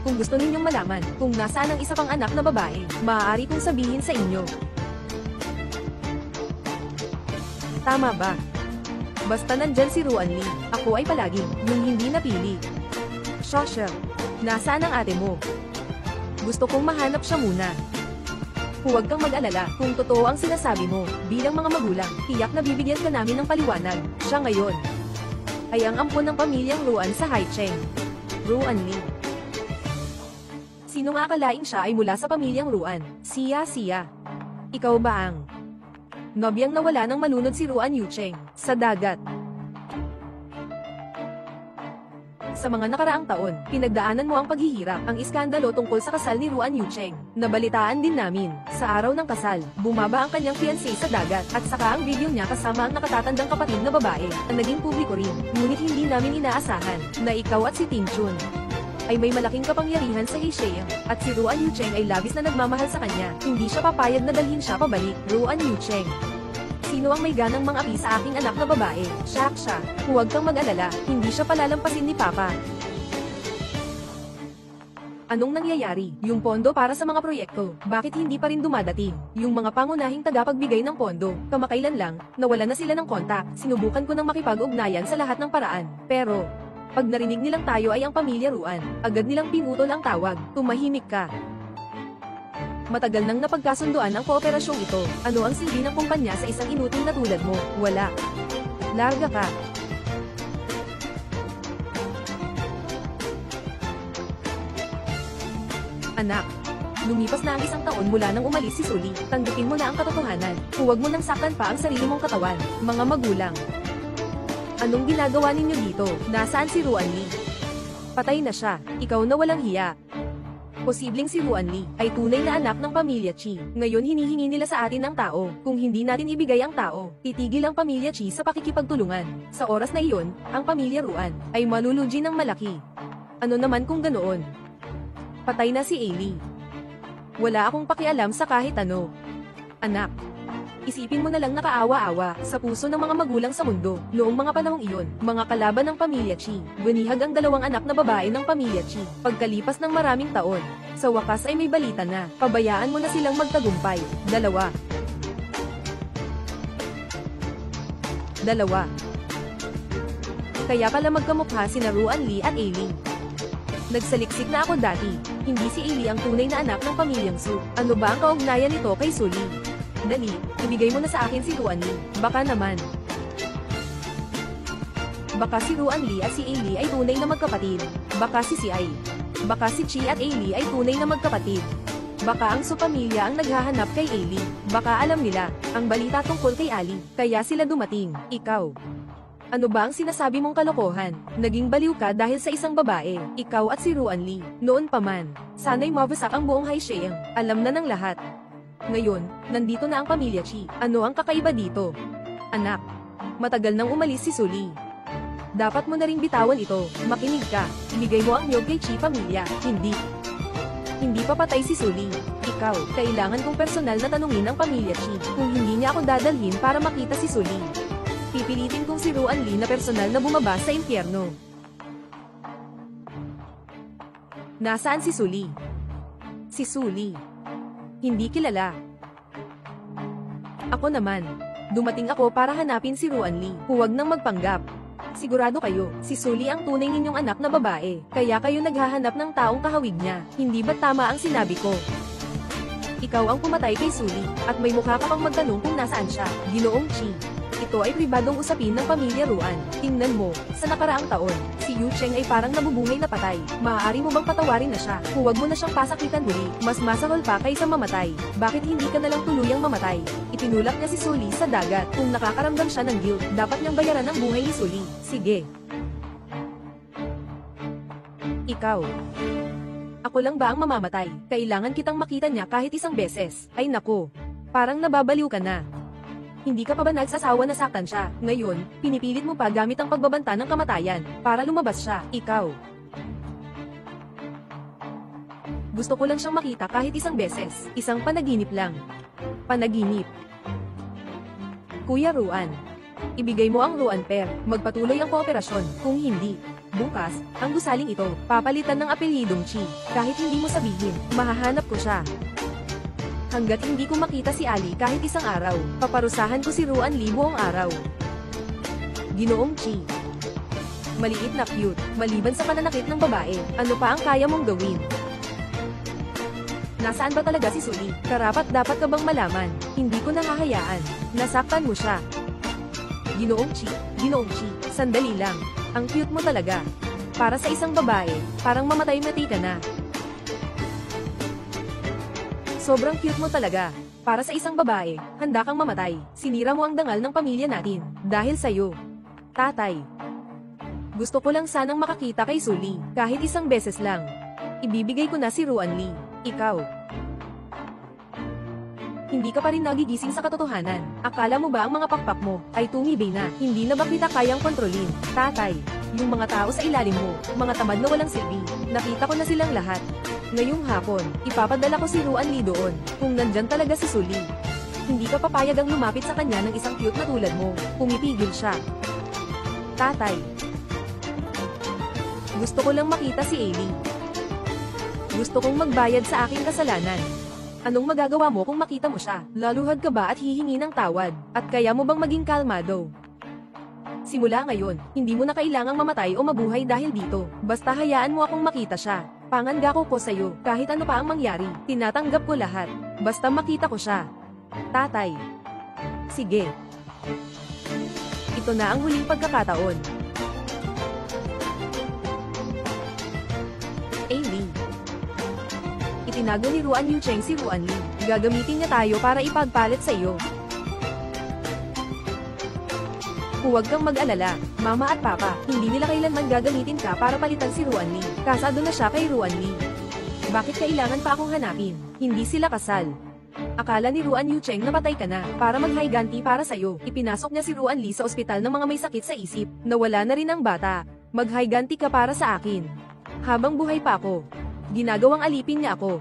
Speaker 1: kung gusto ninyong malaman kung nasaan ang isa pang anak na babae, maaari kong sabihin sa inyo. Tama ba? Basta nandyan si Ruan Lee, ako ay palagi yung hindi napili. Shosha, nasaan ang ate mo? Gusto kong mahanap siya muna. Huwag kang mag-alala kung totoo ang sinasabi mo. Bilang mga magulang, tiyak na bibigyan ka namin ng paliwanag. Siya ngayon ay ang ampon ng pamilyang Ruan sa Haicheng. Ruan Lee. Sino nga akalaing siya ay mula sa pamilyang Ruan? Siya. Ikaw ba ang nobyang nawala ng malunod si Ruan Yucheng sa dagat? Sa mga nakaraang taon, pinagdaanan mo ang paghihirap, ang iskandalo tungkol sa kasal ni Ruan Yucheng. Nabalitaan din namin, sa araw ng kasal, bumaba ang kanyang fiancé sa dagat, at saka ang video niya kasama ang nakatatandang kapatid na babae, ang naging publiko rin. Ngunit hindi namin inaasahan, na ikaw at si Tim Chun ay may malaking kapangyarihan sa Asia, at si Ruan Yucheng ay labis na nagmamahal sa kanya. Hindi siya papayag na dalhin siya pabalik. Ruan Yucheng. Sino ang may ganang mangapi sa aking anak na babae? Siya. Huwag kang mag-alala, hindi siya palalampasin ni Papa. Anong nangyayari? Yung pondo para sa mga proyekto, bakit hindi pa rin dumadating? Yung mga pangunahing tagapagbigay ng pondo, kamakailan lang, nawala na sila ng kontak. Sinubukan ko ng makipag-ugnayan sa lahat ng paraan. Pero, pag narinig nilang tayo ay ang pamilya Ruan, agad nilang pinutol ang tawag. Tumahimik ka. Matagal nang napagkasunduan ang kooperasyong ito. Ano ang silbi ng kumpanya sa isang inutil na tulad mo? Wala. Larga ka. Anak, lumipas na ang isang taon mula nang umalis si Sully. Tanggapin mo na ang katotohanan. Huwag mo nang saktan pa ang sarili mong katawan. Mga magulang. Anong ginagawa ninyo dito? Nasaan si Ruan Lee? Patay na siya. Ikaw na walang hiya. Posibleng si Ruan Lee ay tunay na anak ng pamilya Chi. Ngayon hinihingi nila sa atin ang tao. Kung hindi natin ibigay ang tao, titigil ang pamilya Chi sa pakikipagtulungan. Sa oras na iyon, ang pamilya Ruan ay malulugi ng malaki. Ano naman kung ganoon? Patay na si Ailey. Wala akong pakialam sa kahit ano. Anak. Isipin mo na lang nakaawa-awa sa puso ng mga magulang sa mundo. Noong mga panahong iyon, mga kalaban ng pamilya Chi, binihag ang dalawang anak na babae ng pamilya Chi. Pagkalipas ng maraming taon, sa wakas ay may balita na, pabayaan mo na silang magtagumpay. Dalawa. Kaya pala magkamukha sina Ruan Lee at Ailey. Nagsaliksik na ako dati. Hindi si Ailey ang tunay na anak ng pamilyang Su. Ano ba ang kaugnayan nito kay Sully? Dali, ibigay mo na sa akin si Ruan Lee. Baka naman. Baka si Ruan Lee at si Ailey ay tunay na magkapatid. Baka si Ai. Baka si Chi at Ailey ay tunay na magkapatid. Baka ang Su pamilya ang naghahanap kay Ailey. Baka alam nila ang balita tungkol kay Ali, kaya sila dumating. Ikaw. Ano ba ang sinasabi mong kalokohan? Naging baliw ka dahil sa isang babae. Ikaw at si Ruan Lee. Noon pa man. Sana'y mawasak ang buong Haicheng. Alam na ng lahat. Ngayon, nandito na ang pamilya Chi. Ano ang kakaiba dito? Anak, matagal nang umalis si Sully. Dapat mo na ring bitawan ito. Makinig ka. Ibigay mo ang niyog kay Chi pamilya. Hindi pa patay si Sully. Ikaw, kailangan kong personal na tanungin ang pamilya Chi. Kung hindi niya ako dadalhin para makita si Sully, pipilitin kong si Ruan Lee na personal na bumaba sa impyerno. Nasaan si Sully? Si Sully. Hindi kilala. Ako naman. Dumating ako para hanapin si Ruan Lee. Huwag nang magpanggap. Sigurado kayo, si Sully ang tunay ninyong anak na babae. Kaya kayo naghahanap ng taong kahawig niya. Hindi ba't tama ang sinabi ko? Ikaw ang pumatay kay Sully, at may mukha ka pang magtanong kung nasaan siya. Ginoong Chi. Ito ay pribadong usapin ng pamilya Ruan. Tingnan mo, sa nakaraang taon, si Yu Cheng ay parang nabubuhay na patay. Maaari mo bang patawarin na siya? Huwag mo na siyang pasakitan muli. Mas masahol pa kaysa mamatay. Bakit hindi ka na lang tuluyang mamatay? Itinulak niya si Suli sa dagat. Kung nakakaramdam siya ng guilt, dapat niyang bayaran ang buhay ni Suli. Sige. Ikaw. Ako lang ba ang mamamatay? Kailangan kitang makita niya kahit isang beses. Ay nako. Parang nababaliw ka na. Hindi ka pa ba nagsasawa na saktan siya? Ngayon, pinipilit mo pa gamit ang pagbabanta ng kamatayan, para lumabas siya. Ikaw. Gusto ko lang siyang makita kahit isang beses. Isang panaginip lang. Panaginip. Kuya Ruan. Ibigay mo ang Ruan Pair. Magpatuloy ang kooperasyon. Kung hindi, bukas, ang gusaling ito, papalitan ng apelyidong Chi. Kahit hindi mo sabihin, mahahanap ko siya. Hanggat hindi ko makita si Ali kahit isang araw, paparusahan ko si Ruan Li buong araw. Ginoong Chi. Maliit na cute, maliban sa pananakit ng babae, ano pa ang kaya mong gawin? Nasaan ba talaga si Suli? Karapat dapat ka bang malaman? Hindi ko nahahayaan. Nasaktan mo siya. Ginoong Chi, sandali lang. Ang cute mo talaga. Para sa isang babae, parang mamatay-matay ka na. Sobrang cute mo talaga. Para sa isang babae, handa kang mamatay. Sinira mo ang dangal ng pamilya natin. Dahil sa'yo. Tatay. Gusto ko lang sanang makakita kay Suli. Kahit isang beses lang. Ibibigay ko na si Ruan Li. Ikaw. Hindi ka pa rin nagigising sa katotohanan. Akala mo ba ang mga pakpak mo ay tumibay na? Hindi na ba kita kayang kontrolin? Tatay. Yung mga tao sa ilalim mo, mga tamad na walang silbi. Nakita ko na silang lahat. Ngayong hapon, ipapadala ko si Ruan Li doon, kung nandyan talaga si Suli. Hindi ka papayag ang lumapit sa kanya ng isang cute na tulad mo. Pumipigil siya. Tatay. Gusto ko lang makita si Ailey. Gusto kong magbayad sa aking kasalanan. Anong magagawa mo kung makita mo siya? Laluhad ka ba at hihingi ng tawad? At kaya mo bang maging kalmado? Simula ngayon, hindi mo na kailangang mamatay o mabuhay dahil dito. Basta hayaan mo akong makita siya. Pangangako ko sa'yo, kahit ano pa ang mangyari, tinatanggap ko lahat. Basta makita ko siya. Tatay. Sige. Ito na ang huling pagkakataon. Ailey. Itinago ni Ruan Yu Cheng si Ruan Li. Gagamitin niya tayo para ipagpalit sa iyo. Huwag kang mag-alala, Mama at Papa, hindi nila kailanman gagamitin ka para palitan si Ruan Li. Kasado na siya kay Ruan Li. Bakit kailangan pa akong hanapin? Hindi sila kasal. Akala ni Ruan Yu Cheng na patay ka na, para maghayganti para sa'yo. Ipinasok niya si Ruan Li sa ospital ng mga may sakit sa isip. Nawala na rin ang bata. Maghayganti ka para sa akin. Habang buhay pa ako. Ginagawang alipin niya ako.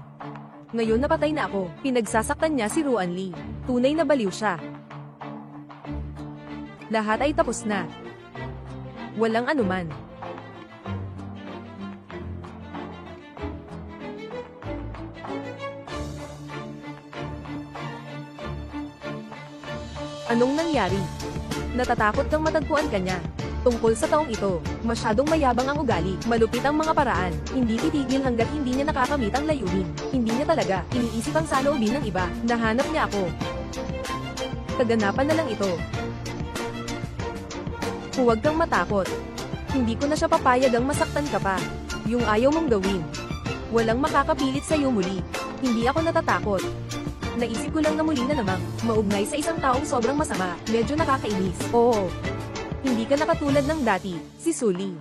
Speaker 1: Ngayon napatay na ako, pinagsasaktan niya si Ruan Li. Tunay na baliw siya. Lahat ay tapos na. Walang anuman. Anong nangyari? Natatakot kang matagpuan ka niya. Tungkol sa taong ito, masyadong mayabang ang ugali, malupit ang mga paraan, hindi titigil hanggat hindi niya nakakamit ang layunin. Hindi niya talaga, iniisip ang saloobin ng iba, nahanap niya ako. Kaganapan na lang ito. Huwag kang matakot. Hindi ko na siya papayagang masaktan ka pa. Yung ayaw mong gawin. Walang makakapilit sa'yo muli. Hindi ako natatakot. Naisip ko lang na muli na namang, maugnay sa isang taong sobrang masama, medyo nakakainis. Oo. Hindi ka nakatulad ng dati, si Suli.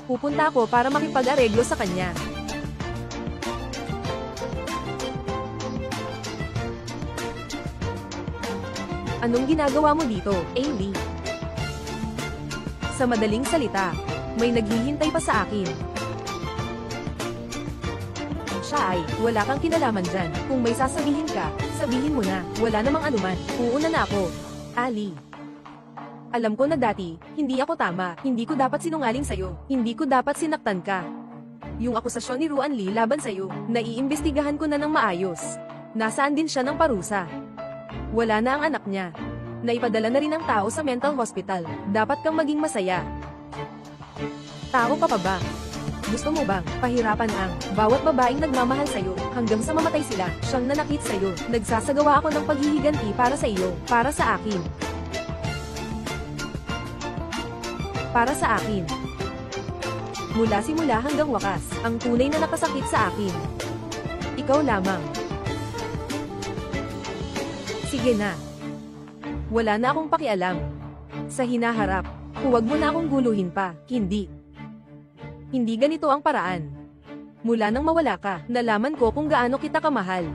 Speaker 1: Pupunta ako para makipag-areglo sa kanya. Anong ginagawa mo dito, Ailey? Sa madaling salita, may naghihintay pa sa akin. Siya ay, wala kang kinalaman dyan. Kung may sasabihin ka, sabihin mo na, wala namang anuman. Uuna na ako. Ali. Alam ko na dati, hindi ako tama, hindi ko dapat sinungaling sa'yo, hindi ko dapat sinaktan ka. Yung akusasyon ni Ruan Li laban sa'yo, naiimbestigahan ko na ng maayos. Nasaan din siya ng parusa. Wala na ang anak niya. Naipadala na rin ang tao sa mental hospital. Dapat kang maging masaya. Tao ka pa ba? Gusto mo bang pahirapan ang bawat babaeng nagmamahal sa'yo hanggang sa mamatay sila, siyang nanakit sa'yo? Nagsasagawa ako ng paghihiganti para sa iyo, para sa akin. Para sa akin. Mula simula hanggang wakas, ang tunay na nakasakit sa akin. Ikaw lamang. Sige na. Wala na akong pakialam. Sa hinaharap, huwag mo na akong guluhin pa, hindi. Hindi ganito ang paraan. Mula nang mawala ka, nalaman ko kung gaano kita kamahal.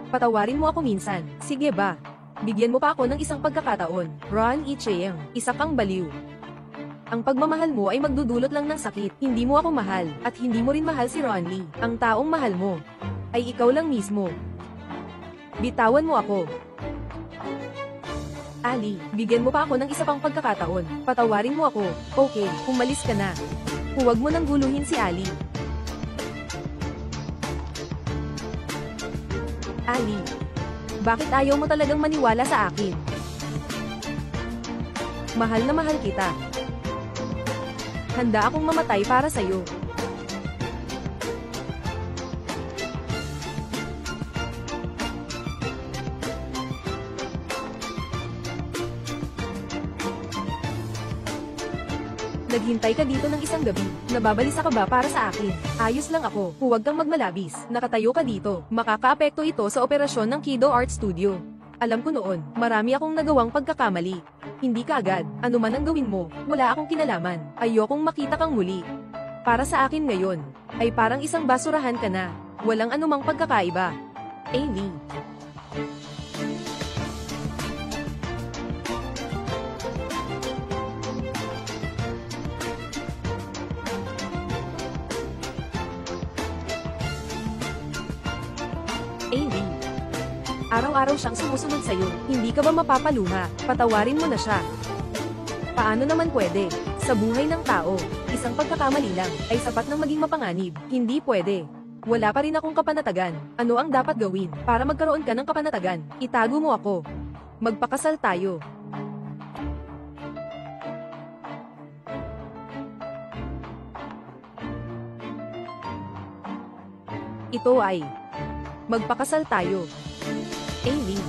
Speaker 1: Patawarin mo ako minsan, sige ba? Bigyan mo pa ako ng isang pagkakataon. Ron E. Cheng, isa kang baliw. Ang pagmamahal mo ay magdudulot lang ng sakit. Hindi mo ako mahal, at hindi mo rin mahal si Ron Lee. Ang taong mahal mo ay ikaw lang mismo. Bitawan mo ako. Ali, bigyan mo pa ako ng isa pang pagkakataon. Patawarin mo ako. Okay, umalis ka na. Huwag mo nang guluhin si Ali. Ali, bakit ayaw mo talagang maniwala sa akin? Mahal na mahal kita. Handa akong mamatay para sa'yo. Naghintay ka dito ng isang gabi. Nababalisa ka ba para sa akin? Ayos lang ako. Huwag kang magmalabis. Nakatayo ka dito. Makakaapekto ito sa operasyon ng Kido Art Studio. Alam ko noon, marami akong nagawang pagkakamali. Hindi ka agad. Ano man ang gawin mo, wala akong kinalaman. Ayokong makita kang muli. Para sa akin ngayon, ay parang isang basurahan ka na. Walang anumang pagkakaiba. Amy. Amy. Araw-araw siyang sumusunod sa'yo. Hindi ka ba mapapaluha? Patawarin mo na siya. Paano naman pwede? Sa buhay ng tao, isang pagkakamali lang ay sapat nang maging mapanganib. Hindi pwede. Wala pa rin akong kapanatagan. Ano ang dapat gawin para magkaroon ka ng kapanatagan? Itago mo ako. Magpakasal tayo. Ito ay magpakasal tayo. Amy.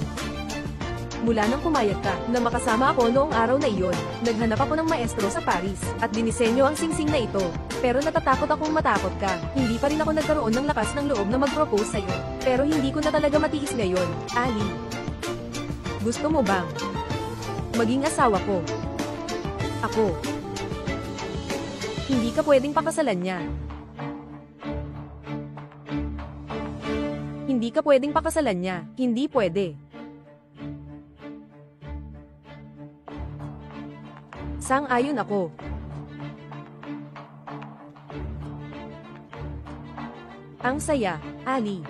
Speaker 1: Mula nang pumayag ka na makasama ako noong araw na iyon, naghanap ako ng maestro sa Paris, at dinisenyo ang singsing na ito. Pero natatakot akong matakot ka. Hindi pa rin ako nagkaroon ng lakas ng loob na mag-propose sa'yo. Pero hindi ko na talaga matiis ngayon, Ali. Gusto mo bang maging asawa ko? Ako. Hindi ka pwedeng pakasalan niya. Hindi ka pwedeng pakasalan niya. Hindi pwede. Sang-ayon ako. Ang saya, Ali.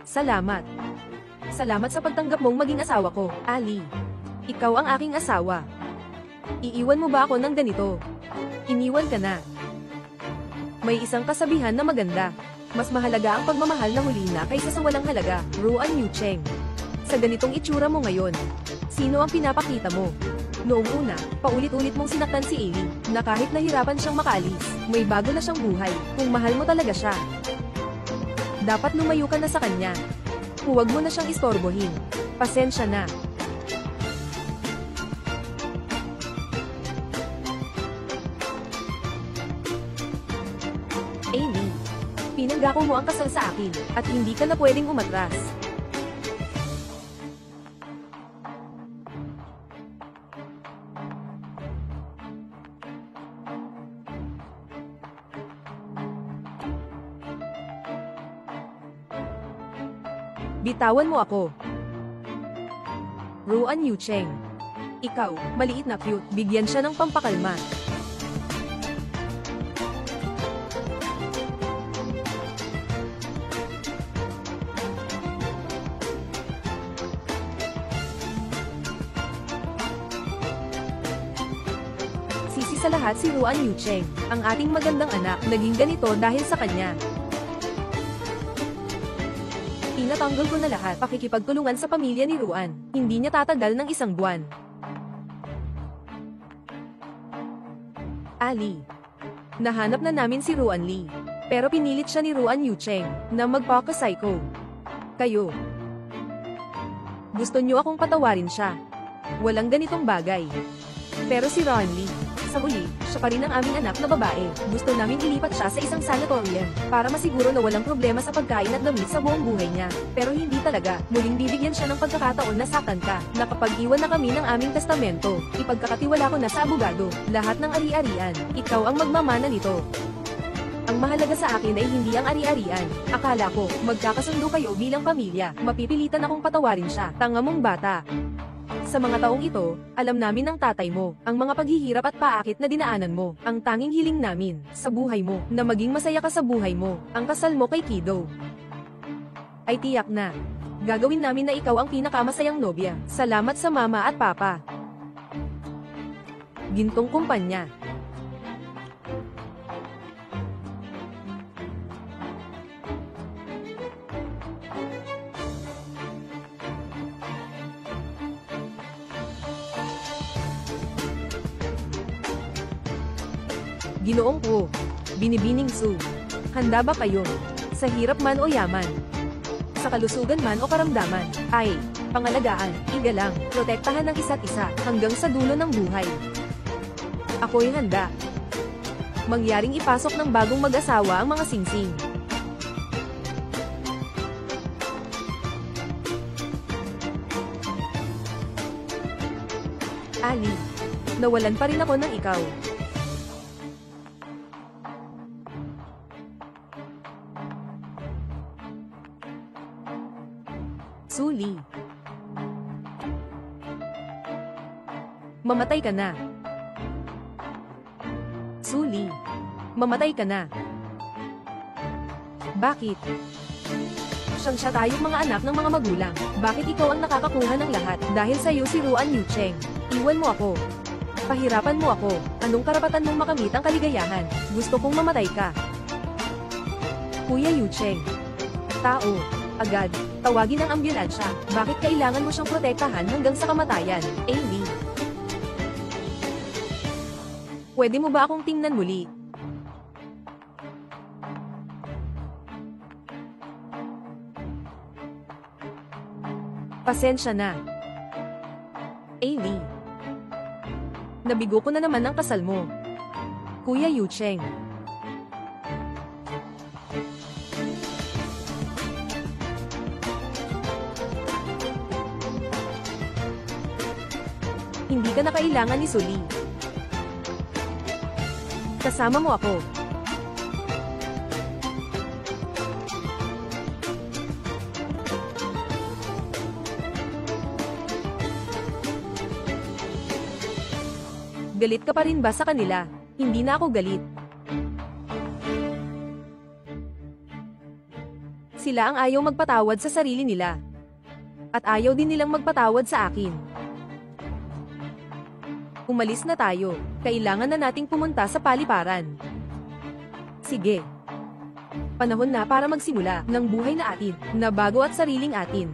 Speaker 1: Salamat. Salamat sa pagtanggap mong maging asawa ko, Ali. Ikaw ang aking asawa. Iiwan mo ba ako ng ganito? Iniwan ka na. May isang kasabihan na maganda. Mas mahalaga ang pagmamahal na huli na kaysa sa walang halaga. Ruan Yu Cheng. Sa ganitong itsura mo ngayon, sino ang pinapakita mo? Noong una, paulit-ulit mong sinaktan si Amy, na kahit nahirapan siyang makaalis, may bago na siyang buhay. Kung mahal mo talaga siya, dapat lumayo ka na sa kanya. Huwag mo na siyang istorbohin. Pasensya na. Amy, pinanggako mo ang kasal sa akin, at hindi ka na pwedeng umatras. Bitawan mo ako. Ruan Yu Cheng. Ikaw, maliit na cute, bigyan siya ng pampakalma. Sisi sa lahat si Ruan Yu Cheng, ang ating magandang anak, naging ganito dahil sa kanya. Nang natanggol ko na lahat, pakikipagtulungan sa pamilya ni Ruan, hindi niya tatagal ng 1 buwan. Ali. Nahanap na namin si Ruan Lee. Pero pinilit siya ni Ruan Yucheng na magpaka-psycho. Kayo. Gusto niyo akong patawarin siya. Walang ganitong bagay. Pero si Ruan Lee, sa huli, siya pa rin ang aming anak na babae. Gusto namin ilipat siya sa isang sanatorium para masiguro na walang problema sa pagkain at damit sa buong buhay niya. Pero hindi talaga. Muling bibigyan siya ng pagkakataon na saktan ka. Nakapag-iwan na kami ng aming testamento. Ipagkakatiwala ko na sa abogado. Lahat ng ari-arian. Ikaw ang magmamana nito. Ang mahalaga sa akin ay hindi ang ari-arian. Akala ko, magkakasundo kayo bilang pamilya. Mapipilitan akong patawarin siya. Tanga mong bata. Sa mga taong ito, alam namin ng tatay mo, ang mga paghihirap at paakit na dinaanan mo. Ang tanging hiling namin, sa buhay mo, na maging masaya ka sa buhay mo. Ang kasal mo kay Kido ay tiyak na. Gagawin namin na ikaw ang pinakamasayang nobya. Salamat sa mama at papa. Gintong kumpanya. Ginoong ko. Binibining Su. Handa ba kayo? Sa hirap man o yaman. Sa kalusugan man o karamdaman. Ay, pangalagaan, igalang, protektahan ng isa't isa, hanggang sa dulo ng buhay. Ako'y handa. Mangyaring ipasok ng bagong mag-asawa ang mga singsing. Ali. Nawalan pa rin ako ng ikaw. Suli. Mamatay ka na. Suli. Mamatay ka na. Bakit? Siya tayong mga anak ng mga magulang. Bakit ikaw ang nakakakuha ng lahat? Dahil sa'yo si Ruan Yucheng. Iwan mo ako. Pahirapan mo ako. Anong karapatan mong makamit ang kaligayahan? Gusto kong mamatay ka. Kuya Yucheng. Tao. Agad. Tawagin ang ambulansya. Bakit kailangan mo siyang protektahan hanggang sa kamatayan, Amy? Pwede mo ba akong tingnan muli? Pasensya na. Amy. Nabigo ko na naman ang kasal mo. Kuya Yucheng. Hindi ka na kailangan ni Suli. Kasama mo ako. Galit ka pa rin ba sa kanila? Hindi na ako galit. Sila ang ayaw magpatawad sa sarili nila. At ayaw din nilang magpatawad sa akin. Umalis na tayo. Kailangan na nating pumunta sa paliparan. Sige. Panahon na para magsimula ng buhay na atin, na bago at sariling atin.